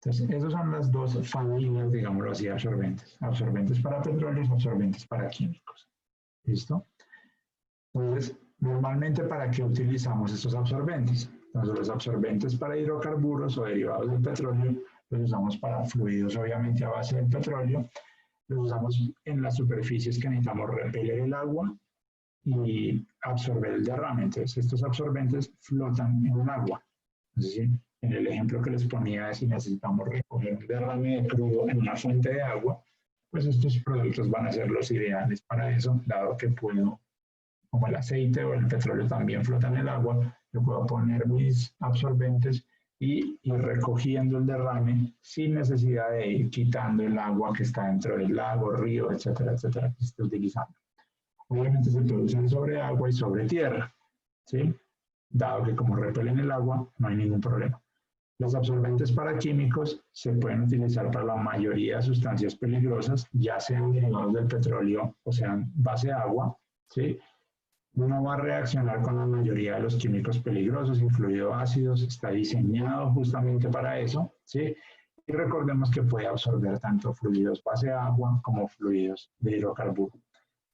Entonces, esas son las dos familias, digámoslo así, de absorbentes. Absorbentes para petróleo y absorbentes para químicos. ¿Listo? Entonces, normalmente, ¿para qué utilizamos estos absorbentes? Entonces, los absorbentes para hidrocarburos o derivados del petróleo los usamos para fluidos, obviamente, a base del petróleo. Los usamos en las superficies que necesitamos repeler el agua y absorber el derrame. Entonces, estos absorbentes flotan en el agua. Es decir, en el ejemplo que les ponía de si necesitamos recoger un derrame de crudo en una fuente de agua, pues estos productos van a ser los ideales para eso, dado que puedo, como el aceite o el petróleo también flota en el agua, yo puedo poner mis absorbentes y ir recogiendo el derrame sin necesidad de ir quitando el agua que está dentro del lago, río, etcétera, etcétera, que esté utilizando. Obviamente se producen sobre agua y sobre tierra, ¿sí? Dado que como repelen el agua, no hay ningún problema. Los absorbentes para químicos se pueden utilizar para la mayoría de sustancias peligrosas, ya sean derivados del petróleo o sean base de agua, ¿sí? Uno va a reaccionar con la mayoría de los químicos peligrosos, incluidos ácidos, está diseñado justamente para eso, ¿sí? Y recordemos que puede absorber tanto fluidos base de agua como fluidos de hidrocarburo.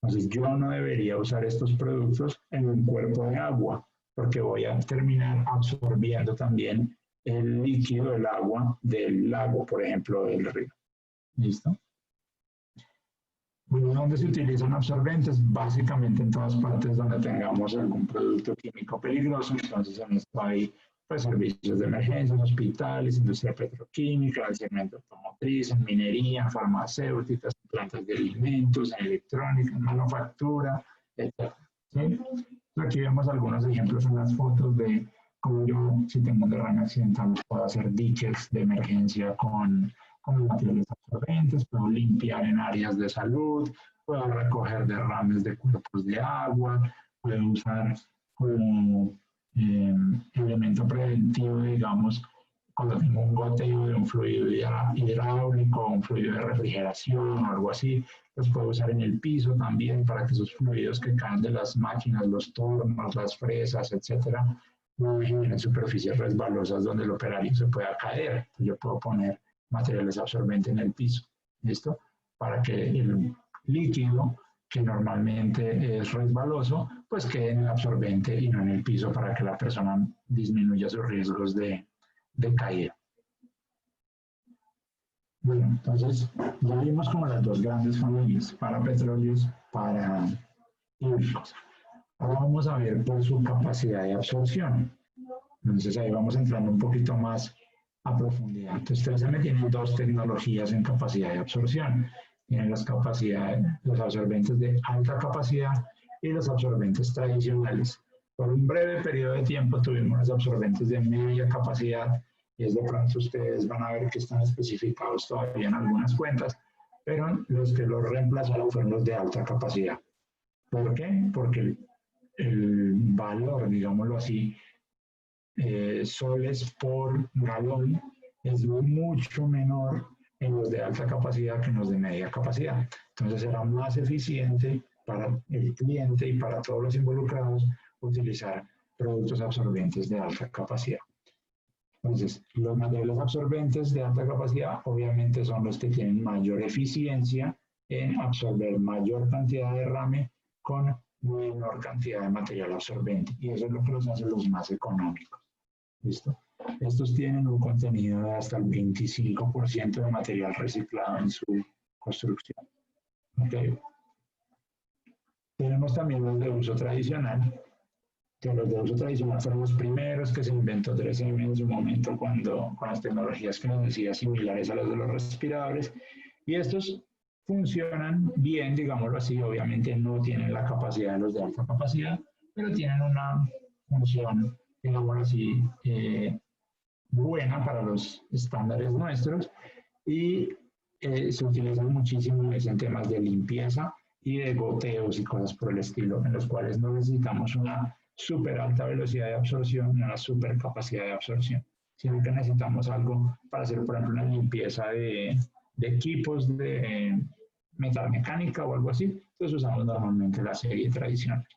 Entonces, yo no debería usar estos productos en un cuerpo de agua, porque voy a terminar absorbiendo también el líquido del agua del lago, por ejemplo, del río. ¿Listo? Bueno, ¿dónde se utilizan absorbentes? Básicamente en todas partes donde tengamos algún producto químico peligroso. Entonces, en esto hay pues, servicios de emergencia, hospitales, industria petroquímica, el segmento automotriz, en minería, en farmacéuticas, en plantas de alimentos, en electrónica, en manufactura, etc. ¿Sí? Aquí vemos algunos ejemplos en las fotos de cómo yo, si tengo un derrame accidental, puedo hacer diques de emergencia con materiales absorbentes, puedo limpiar en áreas de salud, puedo recoger derrames de cuerpos de agua, puedo usar como elemento preventivo, digamos, cuando tengo un goteo de un fluido hidráulico, un fluido de refrigeración o algo así, los puedo usar en el piso también para que esos fluidos que caen de las máquinas, los tornos, las fresas, etcétera, no generen superficies resbalosas donde el operario se pueda caer. Yo puedo poner materiales absorbentes en el piso, ¿listo? Para que el líquido, que normalmente es resbaloso, pues quede en el absorbente y no en el piso para que la persona disminuya sus riesgos de caída. Bueno, entonces ya vimos como las dos grandes familias, para petróleos, para químicos. Ahora vamos a ver por su capacidad de absorción. Entonces ahí vamos entrando un poquito más a profundidad. Entonces 3M tiene dos tecnologías en capacidad de absorción. Tienen las capacidades, los absorbentes de alta capacidad y los absorbentes tradicionales. Por un breve periodo de tiempo tuvimos los absorbentes de media capacidad y es de pronto ustedes van a ver que están especificados todavía en algunas cuentas, pero los que los reemplazaron fueron los de alta capacidad. ¿Por qué? Porque el valor, digámoslo así, soles por galón es mucho menor en los de alta capacidad que en los de media capacidad. Entonces era más eficiente para el cliente y para todos los involucrados utilizar productos absorbentes de alta capacidad. Entonces, los materiales absorbentes de alta capacidad obviamente son los que tienen mayor eficiencia en absorber mayor cantidad de derrame con menor cantidad de material absorbente. Y eso es lo que los hace los más económicos. ¿Listo? Estos tienen un contenido de hasta el 25% de material reciclado en su construcción. ¿Okay? Tenemos también los de uso tradicional, que los de uso tradicional fueron los primeros que se inventó 3M en su momento con las tecnologías que nos decía similares a las de los respiradores, y estos funcionan bien, digámoslo así. Obviamente no tienen la capacidad de los de alta capacidad, pero tienen una función, digámoslo así, buena para los estándares nuestros, y se utilizan muchísimo en temas de limpieza y de goteos y cosas por el estilo, en los cuales no necesitamos una súper alta velocidad de absorción y una súper capacidad de absorción, sino que necesitamos algo para hacer, por ejemplo, una limpieza de equipos de metalmecánica o algo así. Entonces usamos normalmente la serie tradicional.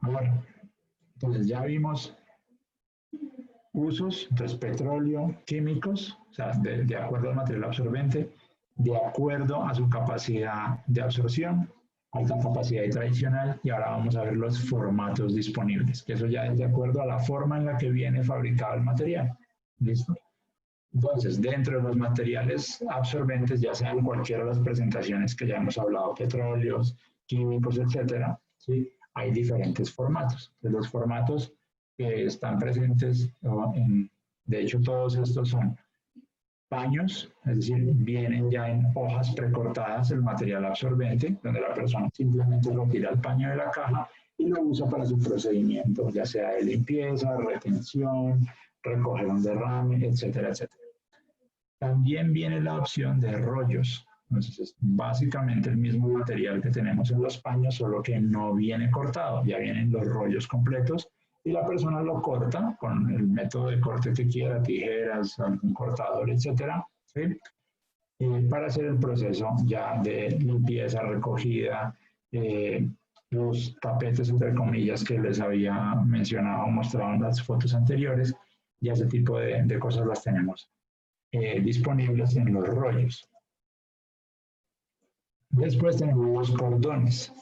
Bueno, entonces ya vimos usos, entonces petróleo, químicos, o sea, de acuerdo al material absorbente, de acuerdo a su capacidad de absorción, alta capacidad y tradicional, y ahora vamos a ver los formatos disponibles, que eso ya es de acuerdo a la forma en la que viene fabricado el material. ¿Listo? Entonces, dentro de los materiales absorbentes, ya sean cualquiera de las presentaciones que ya hemos hablado, petróleos, químicos, etcétera, ¿sí? Hay diferentes formatos. Entonces, los formatos que están presentes, de hecho todos estos son paños, es decir, vienen ya en hojas precortadas el material absorbente, donde la persona simplemente lo tira al paño de la caja y lo usa para su procedimiento, ya sea de limpieza, retención, recoger un derrame, etcétera, etcétera. También viene la opción de rollos. Entonces es básicamente el mismo material que tenemos en los paños, solo que no viene cortado, ya vienen los rollos completos y la persona lo corta con el método de corte que quiera, tijeras, algún cortador, etcétera, ¿sí? Para hacer el proceso ya de limpieza, recogida, los tapetes, entre comillas, que les había mencionado, mostrado en las fotos anteriores, y ese tipo de cosas las tenemos disponibles en los rollos. Después tenemos los cordones.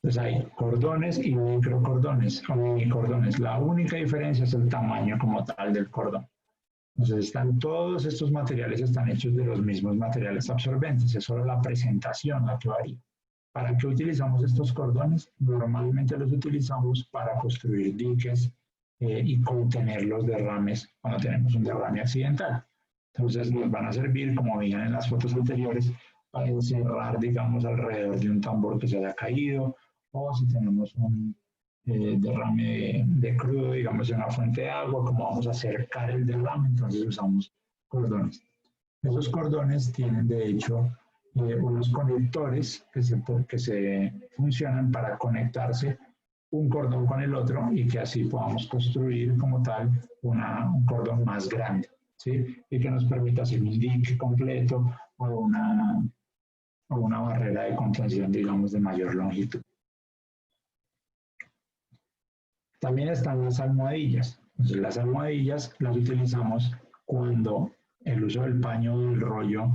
Entonces hay cordones y microcordones o minicordones. La única diferencia es el tamaño como tal del cordón. Entonces todos estos materiales están hechos de los mismos materiales absorbentes, es solo la presentación la que varía. ¿Para qué utilizamos estos cordones? Normalmente los utilizamos para construir diques y contener los derrames cuando tenemos un derrame accidental. Entonces nos van a servir, como veían en las fotos anteriores, para encerrar, digamos, alrededor de un tambor que se haya caído, o si tenemos un derrame de crudo, digamos, en una fuente de agua, como vamos a acercar el derrame, entonces usamos cordones. Esos cordones tienen, de hecho, unos conectores que se funcionan para conectarse un cordón con el otro y que así podamos construir como tal un cordón más grande, ¿sí? Y que nos permita hacer un dique completo o una barrera de contención, digamos, de mayor longitud. También están las almohadillas. Entonces, las almohadillas las utilizamos cuando el uso del paño o del rollo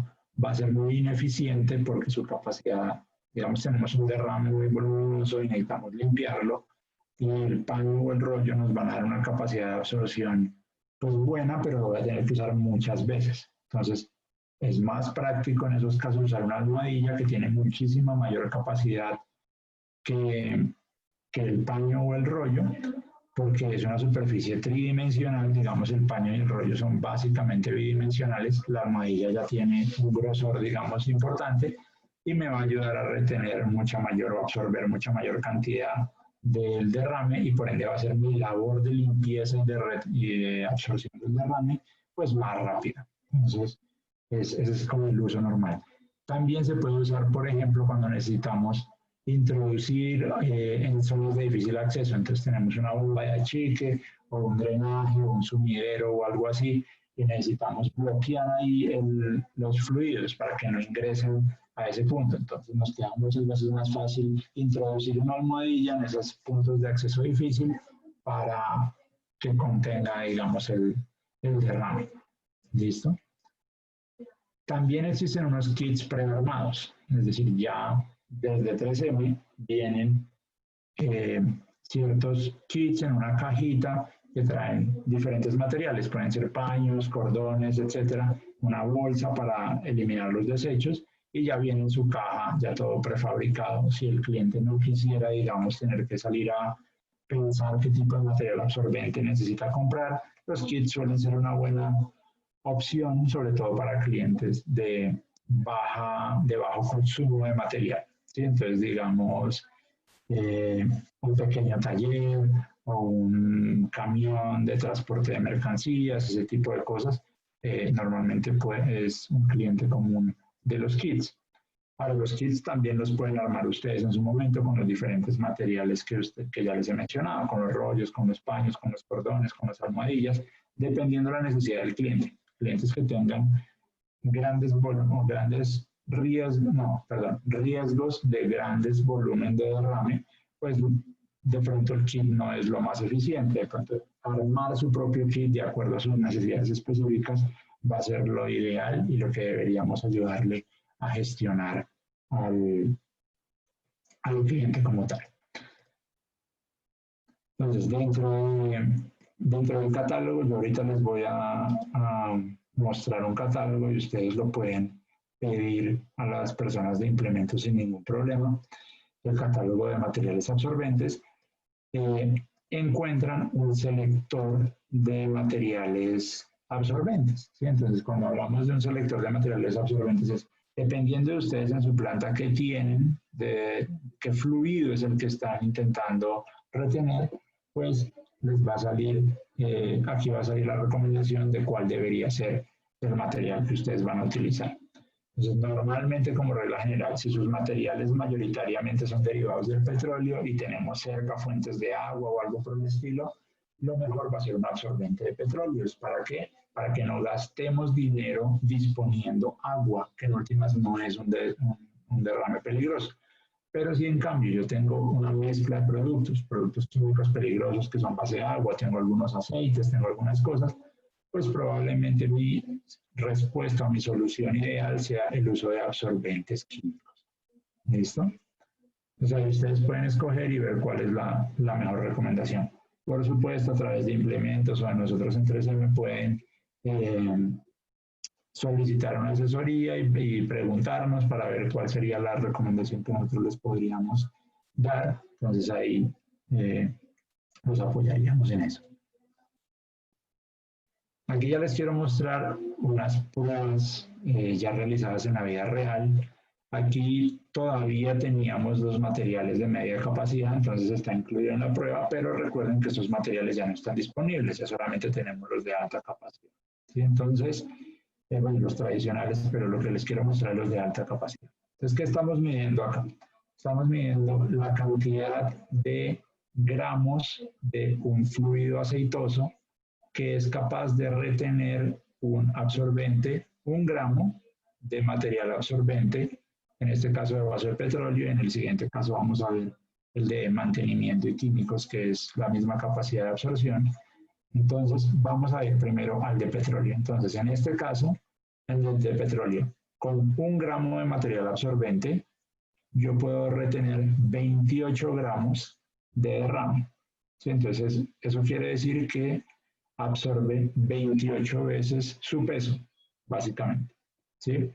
va a ser muy ineficiente porque su capacidad, digamos, tenemos un derrame muy voluminoso y necesitamos limpiarlo, y el paño o el rollo nos van a dar una capacidad de absorción pues buena, pero lo voy a tener que usar muchas veces. Entonces, es más práctico en esos casos usar una almohadilla que tiene muchísima mayor capacidad que el paño o el rollo, porque es una superficie tridimensional. Digamos, el paño y el rollo son básicamente bidimensionales, la almohadilla ya tiene un grosor, digamos, importante y me va a ayudar a retener mucha mayor o absorber mucha mayor cantidad del derrame, y por ende va a ser mi labor de limpieza y de absorción del derrame pues más rápida. Entonces, Ese es como el uso normal. También se puede usar, por ejemplo, cuando necesitamos introducir en zonas de difícil acceso. Entonces tenemos una bomba de achique o un drenaje o un sumidero o algo así y necesitamos bloquear ahí los fluidos para que no ingresen a ese punto. Entonces nos queda muchas veces más fácil introducir una almohadilla en esos puntos de acceso difícil para que contenga, digamos, el derrame. ¿Listo? También existen unos kits prearmados, es decir, ya desde 3M vienen ciertos kits en una cajita que traen diferentes materiales, pueden ser paños, cordones, etcétera, una bolsa para eliminar los desechos y ya viene en su caja ya todo prefabricado. Si el cliente no quisiera, digamos, tener que salir a pensar qué tipo de material absorbente necesita comprar, los kits suelen ser una buena opción, sobre todo para clientes de bajo consumo de material, ¿sí? Entonces, digamos, un pequeño taller o un camión de transporte de mercancías, ese tipo de cosas, normalmente es un cliente común de los kits. Ahora, los kits también los pueden armar ustedes en su momento con los diferentes materiales que ya les he mencionado, con los rollos, con los paños, con los cordones, con las almohadillas, dependiendo de la necesidad del cliente. Clientes que tengan riesgos de grandes volúmenes de derrame, pues de pronto el kit no es lo más eficiente. De pronto armar su propio kit de acuerdo a sus necesidades específicas va a ser lo ideal y lo que deberíamos ayudarle a gestionar al cliente como tal. Entonces, dentro del catálogo, yo ahorita les voy a mostrar un catálogo y ustedes lo pueden pedir a las personas de implementos sin ningún problema. El catálogo de materiales absorbentes. Encuentran un selector de materiales absorbentes, ¿sí? Entonces, cuando hablamos de un selector de materiales absorbentes, es dependiendo de ustedes en su planta qué tienen, de qué fluido es el que están intentando retener, pues les va a salir, aquí va a salir la recomendación de cuál debería ser el material que ustedes van a utilizar. Entonces, normalmente, como regla general, si sus materiales mayoritariamente son derivados del petróleo y tenemos cerca fuentes de agua o algo por el estilo, lo mejor va a ser un absorbente de petróleo. ¿Para qué? Para que no gastemos dinero disponiendo agua, que en últimas no es un derrame peligroso. Pero si en cambio yo tengo una mezcla de productos químicos peligrosos que son base de agua, tengo algunos aceites, tengo algunas cosas, pues probablemente mi respuesta o mi solución ideal sea el uso de absorbentes químicos. ¿Listo? Entonces ahí ustedes pueden escoger y ver cuál es la mejor recomendación. Por supuesto, a través de implementos o de nosotros en 3M pueden solicitar una asesoría y preguntarnos para ver cuál sería la recomendación que nosotros les podríamos dar. Entonces ahí los apoyaríamos en eso. Aquí ya les quiero mostrar unas pruebas ya realizadas en la vida real. Aquí todavía teníamos los materiales de media capacidad, entonces está incluido en la prueba, pero recuerden que estos materiales ya no están disponibles, ya solamente tenemos los de alta capacidad. ¿Sí? Entonces, bueno, los tradicionales, pero lo que les quiero mostrar es los de alta capacidad. Entonces, ¿qué estamos midiendo acá? Estamos midiendo la cantidad de gramos de un fluido aceitoso que es capaz de retener un absorbente, 1 gramo de material absorbente, en este caso de base de petróleo, y en el siguiente caso vamos a ver el de mantenimiento y químicos, que es la misma capacidad de absorción. Entonces, vamos a ir primero al de petróleo. Entonces, en este caso, en el de petróleo, con 1 gramo de material absorbente, yo puedo retener 28 gramos de derrame. ¿Sí? Entonces, eso quiere decir que absorbe 28 veces su peso, básicamente. ¿Sí?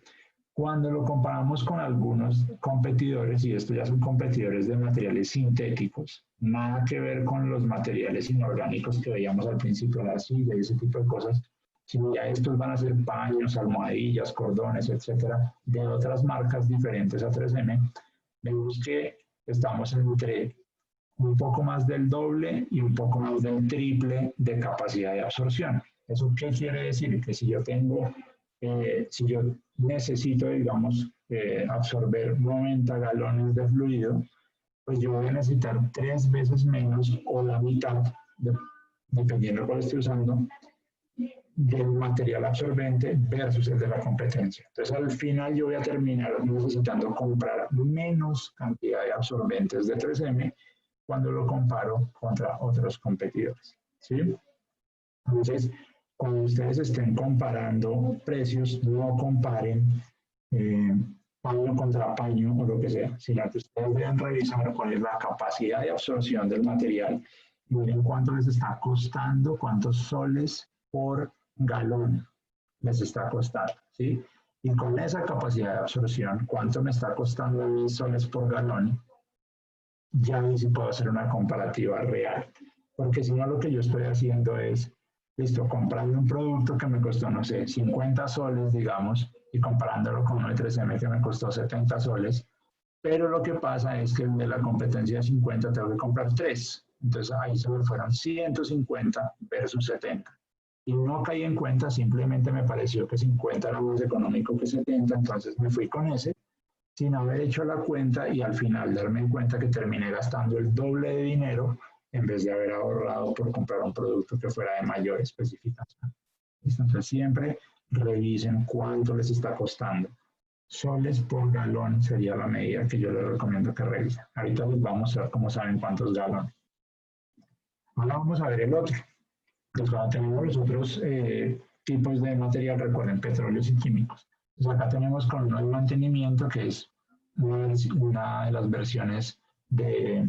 Cuando lo comparamos con algunos competidores, y estos ya son competidores de materiales sintéticos, nada que ver con los materiales inorgánicos que veíamos al principio de la silla y ese tipo de cosas, sino ya estos van a ser paños, almohadillas, cordones, etcétera, de otras marcas diferentes a 3M, vemos que estamos entre un poco más del doble y un poco más del triple de capacidad de absorción. ¿Eso qué quiere decir? Que si yo tengo si yo necesito, digamos, absorber 90 galones de fluido, pues yo voy a necesitar 3 veces menos o la mitad, dependiendo de cuál esté usando, del material absorbente versus el de la competencia. Entonces, al final yo voy a terminar necesitando comprar menos cantidad de absorbentes de 3M cuando lo comparo contra otros competidores, ¿sí? Entonces, cuando ustedes estén comparando precios, no comparen paño contra paño o lo que sea, sino que ustedes deben revisar cuál es la capacidad de absorción del material y miren cuánto les está costando, cuántos soles por galón les está costando, ¿sí? Y con esa capacidad de absorción, cuánto me está costando 1000 soles por galón, ya ahí sí puedo hacer una comparativa real. Porque si no, lo que yo estoy haciendo es, listo, comprando un producto que me costó, no sé, 50 soles, digamos, y comparándolo con uno de 3M que me costó 70 soles, pero lo que pasa es que el de la competencia de 50 tengo que comprar 3. Entonces ahí se me fueron 150 versus 70. Y no caí en cuenta, simplemente me pareció que 50 era más económico que 70, entonces me fui con ese, sin haber hecho la cuenta y al final darme en cuenta que terminé gastando el doble de dinero en vez de haber ahorrado por comprar un producto que fuera de mayor especificación. Entonces siempre revisen cuánto les está costando. Soles por galón sería la medida que yo les recomiendo que revisen. Ahorita les vamos a mostrar cómo saben cuántos galones. Ahora vamos a ver el otro. Pues cuando tenemos los otros tipos de material, recuerden, petróleos y químicos. Pues acá tenemos con el mantenimiento, que es una de las versiones de,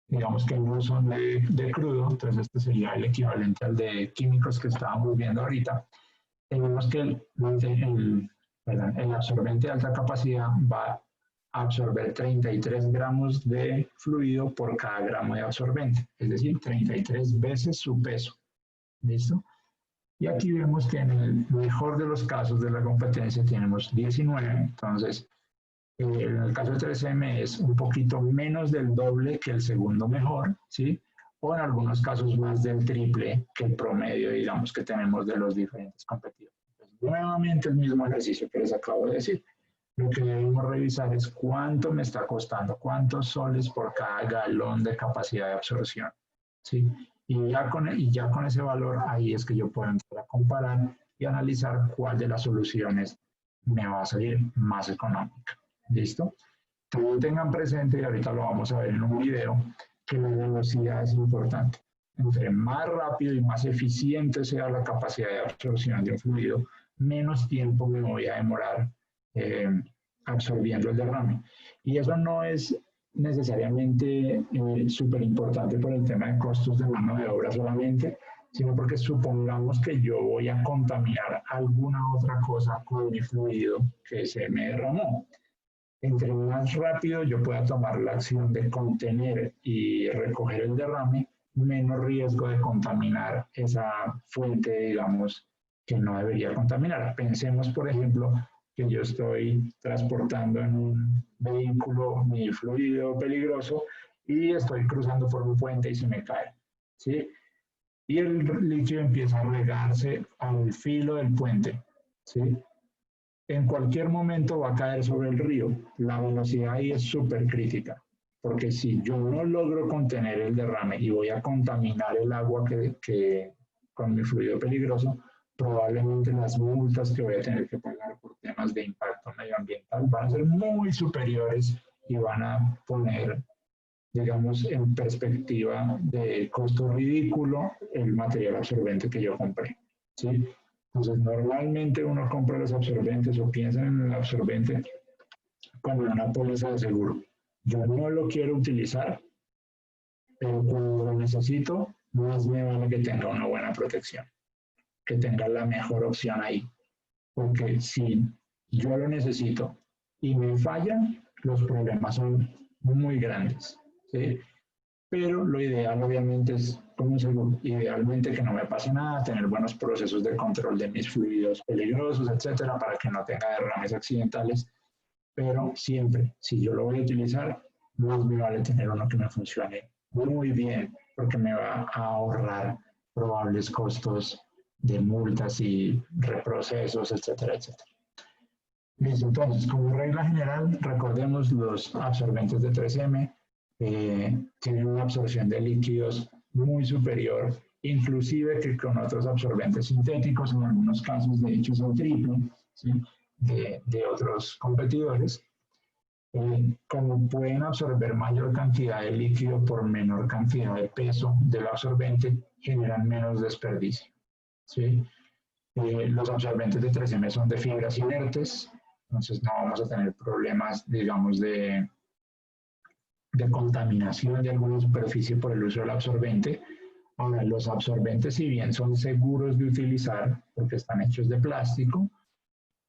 digamos que no son de crudo, entonces este sería el equivalente al de químicos que estábamos viendo ahorita. Tenemos que el absorbente de alta capacidad va a absorber 33 gramos de fluido por cada gramo de absorbente, es decir, 33 veces su peso. ¿Listo? Y aquí vemos que en el mejor de los casos de la competencia tenemos 19, entonces en el caso de 3M es un poquito menos del doble que el segundo mejor, ¿sí? O en algunos casos más del triple que el promedio, digamos, que tenemos de los diferentes competidores. Entonces, nuevamente el mismo ejercicio que les acabo de decir. Lo que debemos revisar es cuánto me está costando, cuántos soles por cada galón de capacidad de absorción, ¿sí? Y ya con ese valor, ahí es que yo puedo entrar a comparar y analizar cuál de las soluciones me va a salir más económica. ¿Listo? También tengan presente, y ahorita lo vamos a ver en un video, que la velocidad es importante. Entre más rápido y más eficiente sea la capacidad de absorción de un fluido, menos tiempo me voy a demorar absorbiendo el derrame. Y eso no es necesariamente súper importante por el tema de costos de mano de obra solamente, sino porque supongamos que yo voy a contaminar alguna otra cosa con mi fluido que se me derramó. Entre más rápido yo pueda tomar la acción de contener y recoger el derrame, menos riesgo de contaminar esa fuente, digamos, que no debería contaminar. Pensemos, por ejemplo, que yo estoy transportando en un vehículo mi fluido peligroso y estoy cruzando por un puente y se me cae, ¿sí? Y el líquido empieza a regarse al filo del puente, ¿sí? En cualquier momento va a caer sobre el río. La velocidad ahí es súper crítica, porque si yo no logro contener el derrame y voy a contaminar el agua que con mi fluido peligroso, probablemente las multas que voy a tener que pagar por temas de impacto medioambiental van a ser muy superiores y van a poner, digamos, en perspectiva de costo ridículo el material absorbente que yo compré, ¿sí? Entonces, normalmente uno compra los absorbentes o piensa en el absorbente como una póliza de seguro. Yo no lo quiero utilizar, pero cuando lo necesito, más me vale que tenga una buena protección, que tenga la mejor opción ahí. Porque si yo lo necesito y me falla, los problemas son muy grandes, ¿sí? Pero lo ideal obviamente es, como seguro, idealmente que no me pase nada, tener buenos procesos de control de mis fluidos peligrosos, etcétera, para que no tenga derrames accidentales. Pero siempre, si yo lo voy a utilizar, más me vale tener uno que me funcione muy bien, porque me va a ahorrar probables costos de multas y reprocesos, etcétera, etcétera. Listo, entonces, como regla general, recordemos los absorbentes de 3M tienen una absorción de líquidos muy superior, inclusive que con otros absorbentes sintéticos, en algunos casos de hecho son triple, ¿sí? de otros competidores. Como pueden absorber mayor cantidad de líquido por menor cantidad de peso del absorbente, generan menos desperdicio, ¿sí? Los absorbentes de 3M son de fibras inertes, entonces no vamos a tener problemas, digamos, de contaminación de alguna superficie por el uso del absorbente. Ahora, los absorbentes, si bien son seguros de utilizar, porque están hechos de plástico,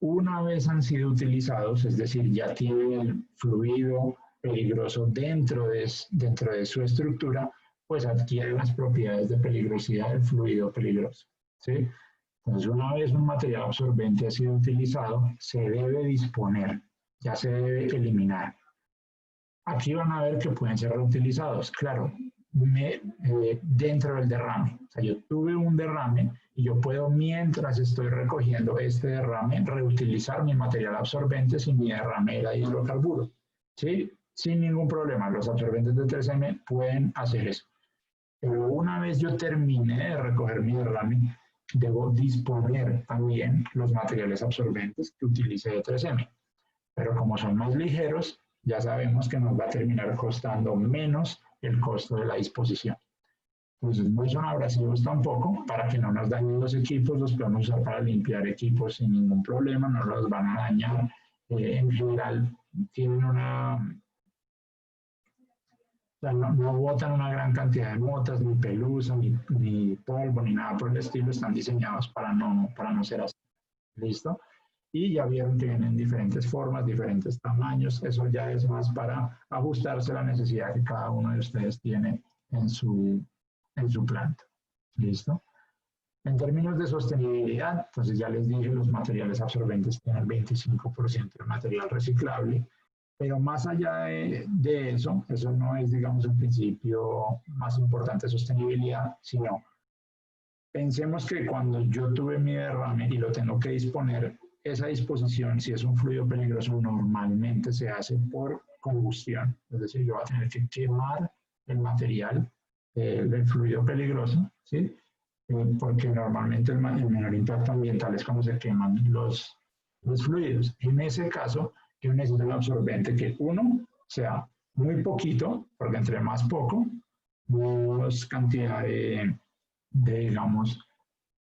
una vez han sido utilizados, es decir, ya tienen el fluido peligroso dentro de su estructura, pues adquieren las propiedades de peligrosidad del fluido peligroso, ¿sí? Entonces, una vez un material absorbente ha sido utilizado, se debe disponer, ya se debe eliminar. Aquí van a ver que pueden ser reutilizados, claro, dentro del derrame. O sea, yo tuve un derrame y yo puedo, mientras estoy recogiendo este derrame, reutilizar mi material absorbente si mi derrame era hidrocarburo, ¿sí? Sin ningún problema, los absorbentes de 3M pueden hacer eso. Pero una vez yo termine de recoger mi derrame, debo disponer también los materiales absorbentes que utilicé de 3M. Pero como son más ligeros, ya sabemos que nos va a terminar costando menos el costo de la disposición. Entonces, no son abrasivos tampoco, para que no nos dañen los equipos, los podemos usar para limpiar equipos sin ningún problema, no los van a dañar. En general, tienen no botan una gran cantidad de motas, ni pelusa, ni polvo, ni nada por el estilo, están diseñados para no ser así. ¿Listo? Y ya vieron que vienen diferentes formas, diferentes tamaños, eso ya es más para ajustarse a la necesidad que cada uno de ustedes tiene en su planta. ¿Listo? En términos de sostenibilidad, entonces ya les dije, los materiales absorbentes tienen el 25% de material reciclable, pero más allá de eso no es, digamos, el principio más importante de sostenibilidad, sino pensemos que cuando yo tuve mi derrame y lo tengo que disponer, esa disposición, si es un fluido peligroso, normalmente se hace por combustión, es decir, yo voy a tener que quemar el material, el fluido peligroso, ¿sí? Porque normalmente el menor impacto ambiental es cuando se queman los fluidos. En ese caso, yo necesito un absorbente que, uno, sea muy poquito, porque entre más poco, menos cantidad de digamos,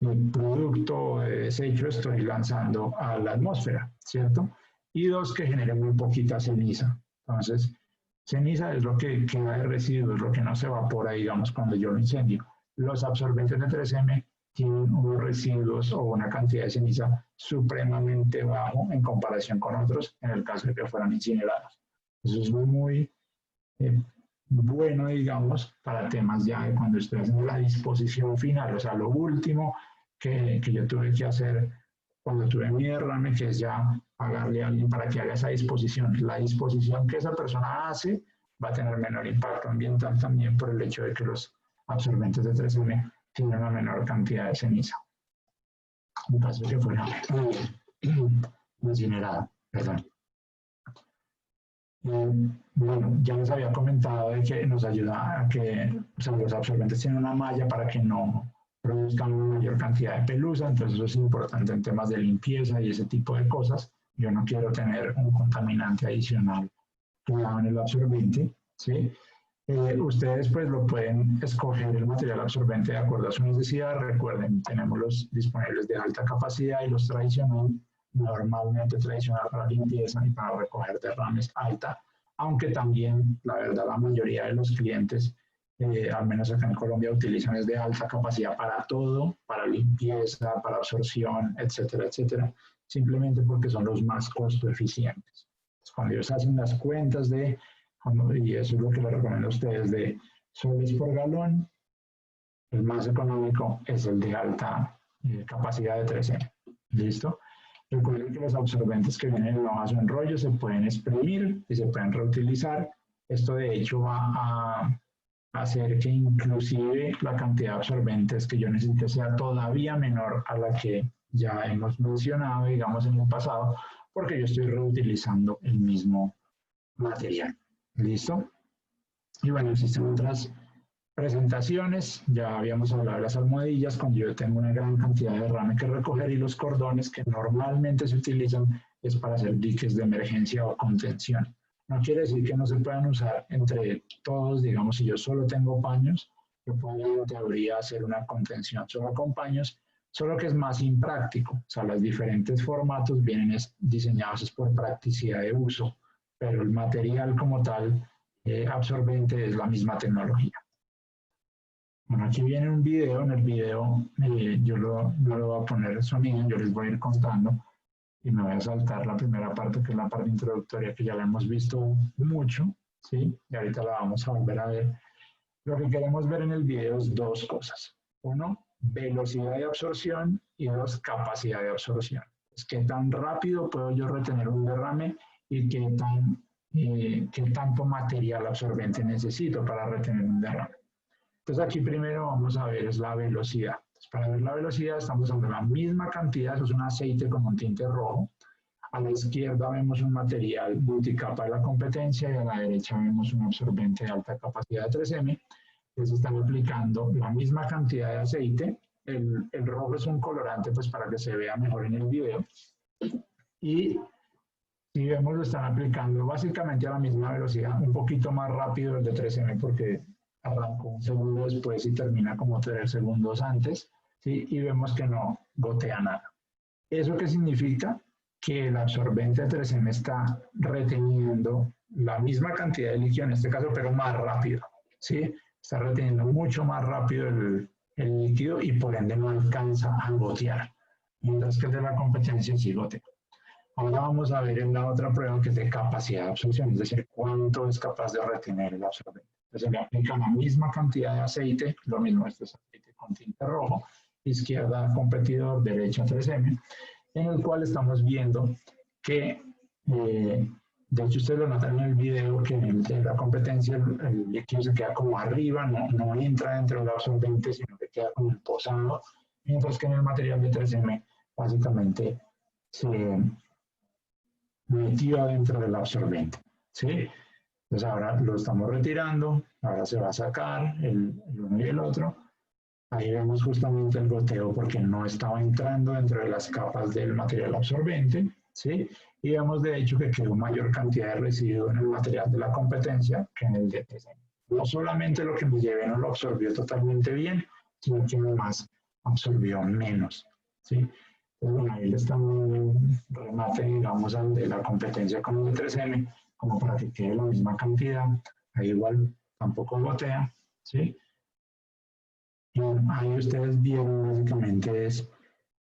el producto o de desecho estoy lanzando a la atmósfera, ¿cierto? Y dos, que genere muy poquita ceniza. Entonces, ceniza es lo que queda de residuos, lo que no se evapora, digamos, cuando yo lo incendio. Los absorbentes de 3M tienen unos residuos o una cantidad de ceniza supremamente bajo en comparación con otros, en el caso de que fueran incinerados. Eso es muy bueno, digamos, para temas ya de cuando estoy haciendo la disposición final, o sea, lo último que yo tuve que hacer cuando tuve mi derrame, que es ya pagarle a alguien para que haga esa disposición. La disposición que esa persona hace va a tener menor impacto ambiental también por el hecho de que los absorbentes de 3M tienen una menor cantidad de ceniza. En caso de que fuera incinerada, perdón. Bueno, ya les había comentado de que nos ayuda a que, o sea, los absorbentes tienen una malla para que no produzcan una mayor cantidad de pelusa, entonces eso es importante en temas de limpieza y ese tipo de cosas. Yo no quiero tener un contaminante adicional pegado en el absorbente, ¿sí? Ustedes pues lo pueden escoger el material absorbente de acuerdo a su necesidad. Recuerden, tenemos los disponibles de alta capacidad y los tradicionales, normalmente tradicional para limpieza y para recoger derrames alta, aunque también, la verdad, la mayoría de los clientes, al menos acá en Colombia, utilizan es de alta capacidad para todo, para limpieza, para absorción, etcétera, etcétera, simplemente porque son los más costo eficientes. Cuando ellos hacen las cuentas y eso es lo que les recomiendo a ustedes, de soles por galón, el más económico es el de alta capacidad de 3M. ¿Listo? Recuerden que los absorbentes que vienen en hojas o en rollos se pueden exprimir y se pueden reutilizar. Esto de hecho va hacer que inclusive la cantidad de absorbentes que yo necesite sea todavía menor a la que ya hemos mencionado, digamos, en el pasado, porque yo estoy reutilizando el mismo material. ¿Listo? Y bueno, existen otras presentaciones, ya habíamos hablado de las almohadillas, cuando yo tengo una gran cantidad de derrame que recoger, y los cordones que normalmente se utilizan es para hacer diques de emergencia o contención. No quiere decir que no se puedan usar entre todos, digamos, si yo solo tengo paños, yo puedo en teoría hacer una contención solo con paños, solo que es más impráctico. O sea, los diferentes formatos vienen diseñados por practicidad de uso, pero el material como tal, absorbente, es la misma tecnología. Bueno, aquí viene un video. En el video yo no lo voy a poner sonido, yo les voy a ir contando y me voy a saltar la primera parte, que es la parte introductoria, que ya la hemos visto mucho, ¿sí? Y ahorita la vamos a volver a ver. Lo que queremos ver en el video es dos cosas. Uno, velocidad de absorción, y dos, capacidad de absorción. Es qué tan rápido puedo yo retener un derrame y qué tanto material absorbente necesito para retener un derrame. Entonces aquí primero vamos a ver es la velocidad. Entonces, para ver la velocidad estamos usando la misma cantidad, eso es un aceite con un tinte rojo. A la izquierda vemos un material multicapa de la competencia y a la derecha vemos un absorbente de alta capacidad de 3M. Entonces están aplicando la misma cantidad de aceite. El rojo es un colorante pues para que se vea mejor en el video. Y si vemos lo están aplicando básicamente a la misma velocidad, un poquito más rápido el de 3M porque arrancó un segundo después y termina como 3 segundos antes, ¿sí? Y vemos que no gotea nada. ¿Eso qué significa? Que el absorbente de 3M está reteniendo la misma cantidad de líquido en este caso, pero más rápido, ¿sí? Está reteniendo mucho más rápido el líquido y por ende no alcanza a gotear, mientras que el de la competencia sí gotea. Ahora vamos a ver en la otra prueba que es de capacidad de absorción, es decir, cuánto es capaz de retener el absorbente. Entonces le aplican la misma cantidad de aceite, lo mismo, este es aceite con tinte rojo, izquierda competidor, derecha 3M, en el cual estamos viendo que, de hecho ustedes lo notan en el video, que en la competencia el líquido se queda como arriba, no entra dentro del absorbente, sino que queda como posado, mientras que en el material de 3M básicamente se metió dentro del absorbente, ¿sí? Entonces ahora lo estamos retirando, ahora se va a sacar el uno y el otro. Ahí vemos justamente el goteo porque no estaba entrando dentro de las capas del material absorbente, ¿sí? Y vemos de hecho que quedó mayor cantidad de residuo en el material de la competencia que en el de 3M. No solamente lo que me llevé no lo absorbió totalmente bien, sino que además absorbió menos, ¿sí? Entonces, bueno, ahí le estamos remate, digamos, al de la competencia con el de 3M, como para que quede la misma cantidad. Ahí igual tampoco gotea, ¿sí? Y ahí ustedes vieron básicamente es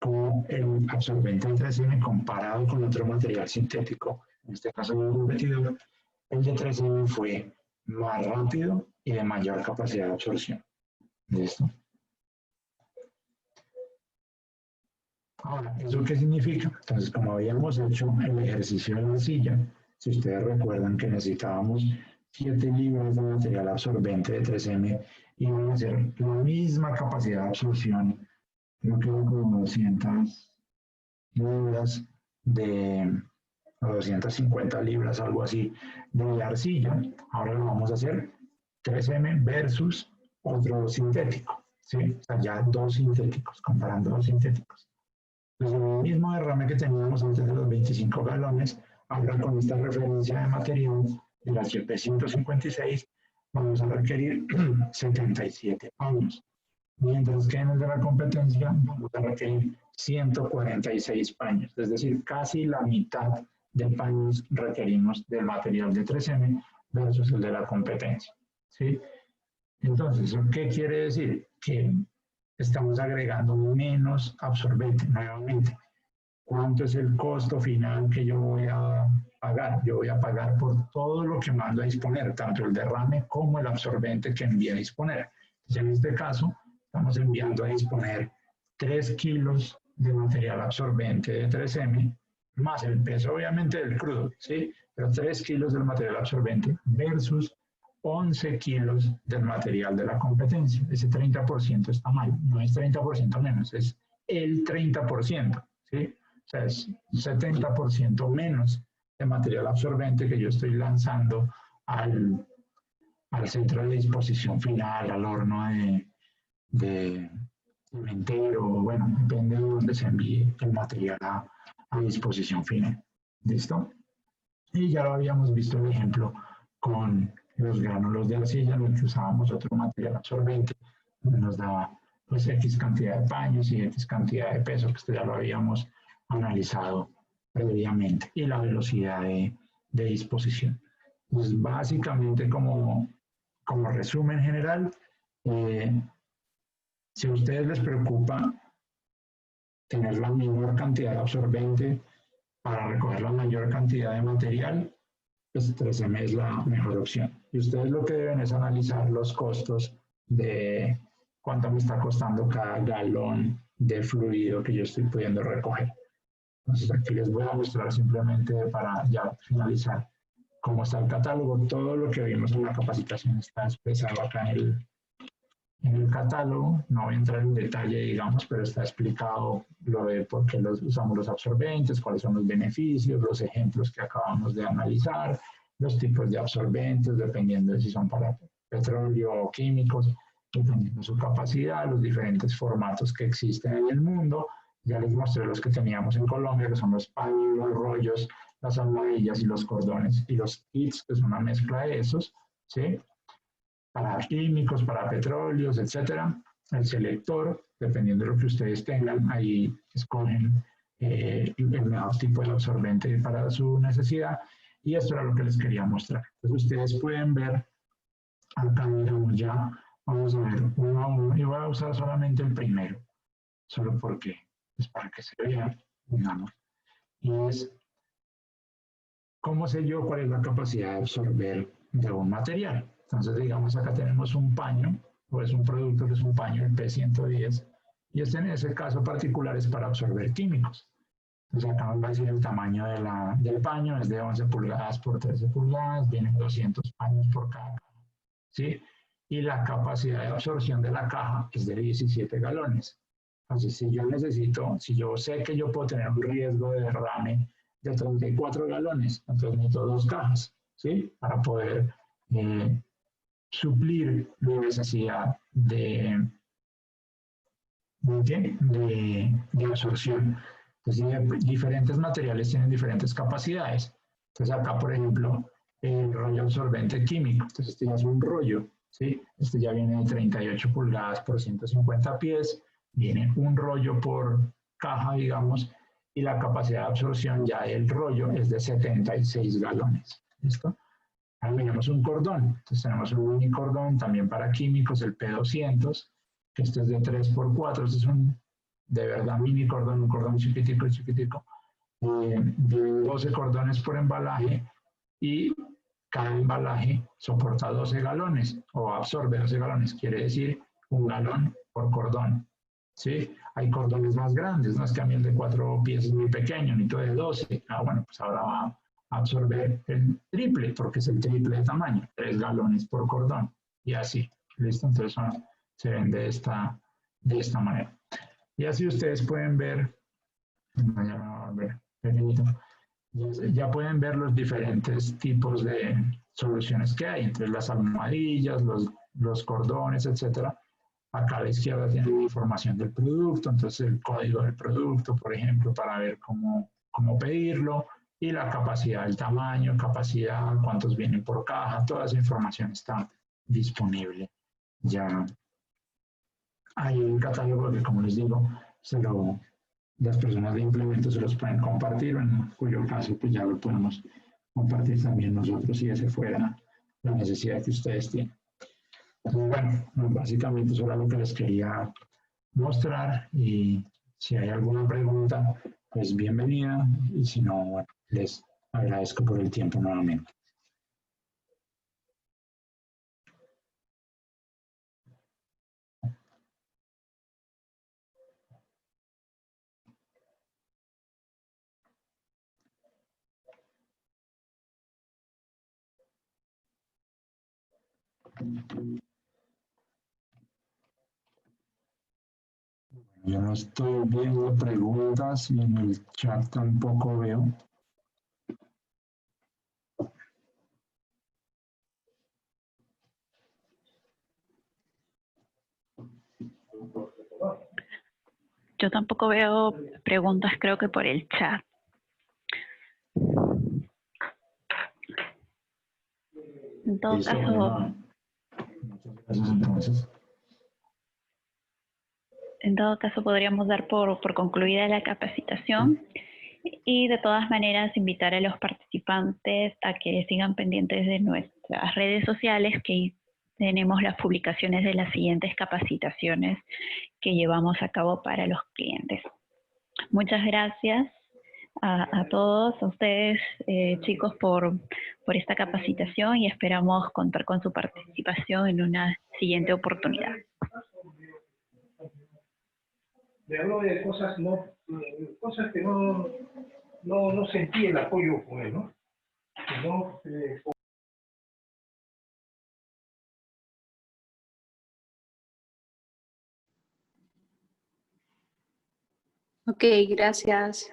como el absorbente de 3M comparado con otro material sintético, en este caso un competidor, el de 3M fue más rápido y de mayor capacidad de absorción. ¿Listo? Ahora, ¿eso qué significa? Entonces, como habíamos hecho el ejercicio de la silla, si ustedes recuerdan que necesitábamos 7 libras de material absorbente de 3M y van a ser la misma capacidad de absorción, creo que eran como 200 libras o 250 libras, algo así, de arcilla. Ahora lo vamos a hacer 3M versus otro sintético, ¿sí? O sea, ya dos sintéticos, comparando dos sintéticos. Entonces, el mismo derrame que teníamos antes de los 25 galones, ahora con esta referencia de material, el HP 156, vamos a requerir 77 paños. Mientras que en el de la competencia vamos a requerir 146 paños. Es decir, casi la mitad de paños requerimos del material de 3M versus el de la competencia, ¿sí? Entonces, ¿qué quiere decir? Que estamos agregando menos absorbente nuevamente. ¿Cuánto es el costo final que yo voy a pagar? Yo voy a pagar por todo lo que mando a disponer, tanto el derrame como el absorbente que envíe a disponer. Entonces, en este caso, estamos enviando a disponer 3 kilos de material absorbente de 3M, más el peso obviamente del crudo, ¿sí? Pero 3 kilos del material absorbente versus 11 kilos del material de la competencia. Ese 30% está mal, no es 30% menos, es el 30%, ¿sí? O sea, es 70% menos de material absorbente que yo estoy lanzando al centro de disposición final, al horno de inventero, bueno, depende de dónde se envíe el material a disposición final. ¿Listo? Y ya lo habíamos visto el ejemplo con los gránulos de arcilla, en los que usábamos otro material absorbente, nos daba pues X cantidad de paños y X cantidad de peso, que esto ya lo habíamos analizado previamente, y la velocidad de disposición. Pues básicamente como resumen general, si a ustedes les preocupa tener la menor cantidad de absorbente para recoger la mayor cantidad de material, pues 3M es la mejor opción. Y ustedes lo que deben es analizar los costos de cuánto me está costando cada galón de fluido que yo estoy pudiendo recoger. Entonces aquí les voy a mostrar simplemente para ya finalizar cómo está el catálogo. Todo lo que vimos en la capacitación está expresado acá en el catálogo. No voy a entrar en detalle, digamos, pero está explicado lo de por qué usamos los absorbentes, cuáles son los beneficios, los ejemplos que acabamos de analizar, los tipos de absorbentes, dependiendo de si son para petróleo o químicos, dependiendo de su capacidad, los diferentes formatos que existen en el mundo. Ya les mostré los que teníamos en Colombia, que son los paños, los rollos, las almohadillas y los cordones, y los kits, que es una mezcla de esos, ¿sí? Para químicos, para petróleos, etcétera. El selector, dependiendo de lo que ustedes tengan, ahí escogen el mejor tipo de absorbente para su necesidad. Y esto era lo que les quería mostrar. Entonces ustedes pueden ver, acá miramos ya, vamos a ver uno a uno, y voy a usar solamente el primero, solo porque, pues para que se vea, digamos. Y es, ¿cómo sé yo cuál es la capacidad de absorber de un material? Entonces, digamos, acá tenemos un paño, o es un producto que es un paño, el P110, y este en ese caso particular es para absorber químicos. Entonces, acá nos va a decir el tamaño del paño, es de 11 pulgadas por 13 pulgadas, vienen 200 paños por cada caja, ¿sí? Y la capacidad de absorción de la caja es de 17 galones. Entonces, si yo sé que yo puedo tener un riesgo de derrame de 34 galones, entonces necesito 2 cajas, ¿sí? Para poder suplir la necesidad de absorción. Entonces, diferentes materiales tienen diferentes capacidades. Entonces, acá, por ejemplo, el rollo absorbente químico. Entonces, este ya es un rollo, ¿sí? Este ya viene de 38 pulgadas por 150 pies, viene un rollo por caja, digamos, y la capacidad de absorción ya del rollo es de 76 galones. ¿Listo? Ahora tenemos un cordón. Entonces, tenemos un mini cordón también para químicos, el P200, que este es de 3x4, este es un de verdad mini cordón, un cordón chiquitico, chiquitico, de 12 cordones por embalaje, y cada embalaje soporta 12 galones o absorbe 12 galones, quiere decir un galón por cordón. ¿Sí? Hay cordones más grandes, no es que a mí el de 4 pies es muy pequeño, necesito de 12. Bueno, pues ahora va a absorber el triple, porque es el triple de tamaño, 3 galones por cordón, y así. ¿Listo? Entonces se ven de esta manera. Y así ustedes pueden ver, ya pueden ver los diferentes tipos de soluciones que hay, entre las almohadillas, los cordones, etcétera. Acá a la izquierda tienen información del producto, entonces el código del producto, por ejemplo, para ver cómo pedirlo, y la capacidad, el tamaño, capacidad, cuántos vienen por caja, toda esa información está disponible ya. Hay un catálogo que, como les digo, las personas de implemento se los pueden compartir, en cuyo caso pues ya lo podemos compartir también nosotros si esa fuera la necesidad que ustedes tienen. Entonces, bueno, básicamente eso era lo que les quería mostrar, y si hay alguna pregunta, pues bienvenida, y si no, bueno, les agradezco por el tiempo nuevamente. Yo no estoy viendo preguntas y en el chat tampoco veo. Yo tampoco veo preguntas, creo que por el chat. En todo Listo, caso, bueno, muchas gracias entonces. en todo caso podríamos dar por concluida la capacitación y de todas maneras invitar a los participantes a que sigan pendientes de nuestras redes sociales, que tenemos las publicaciones de las siguientes capacitaciones que llevamos a cabo para los clientes. Muchas gracias a todos, a ustedes chicos por esta capacitación y esperamos contar con su participación en una siguiente oportunidad. Le hablo de cosas que no sentí el apoyo con él, ¿no? Ok, gracias.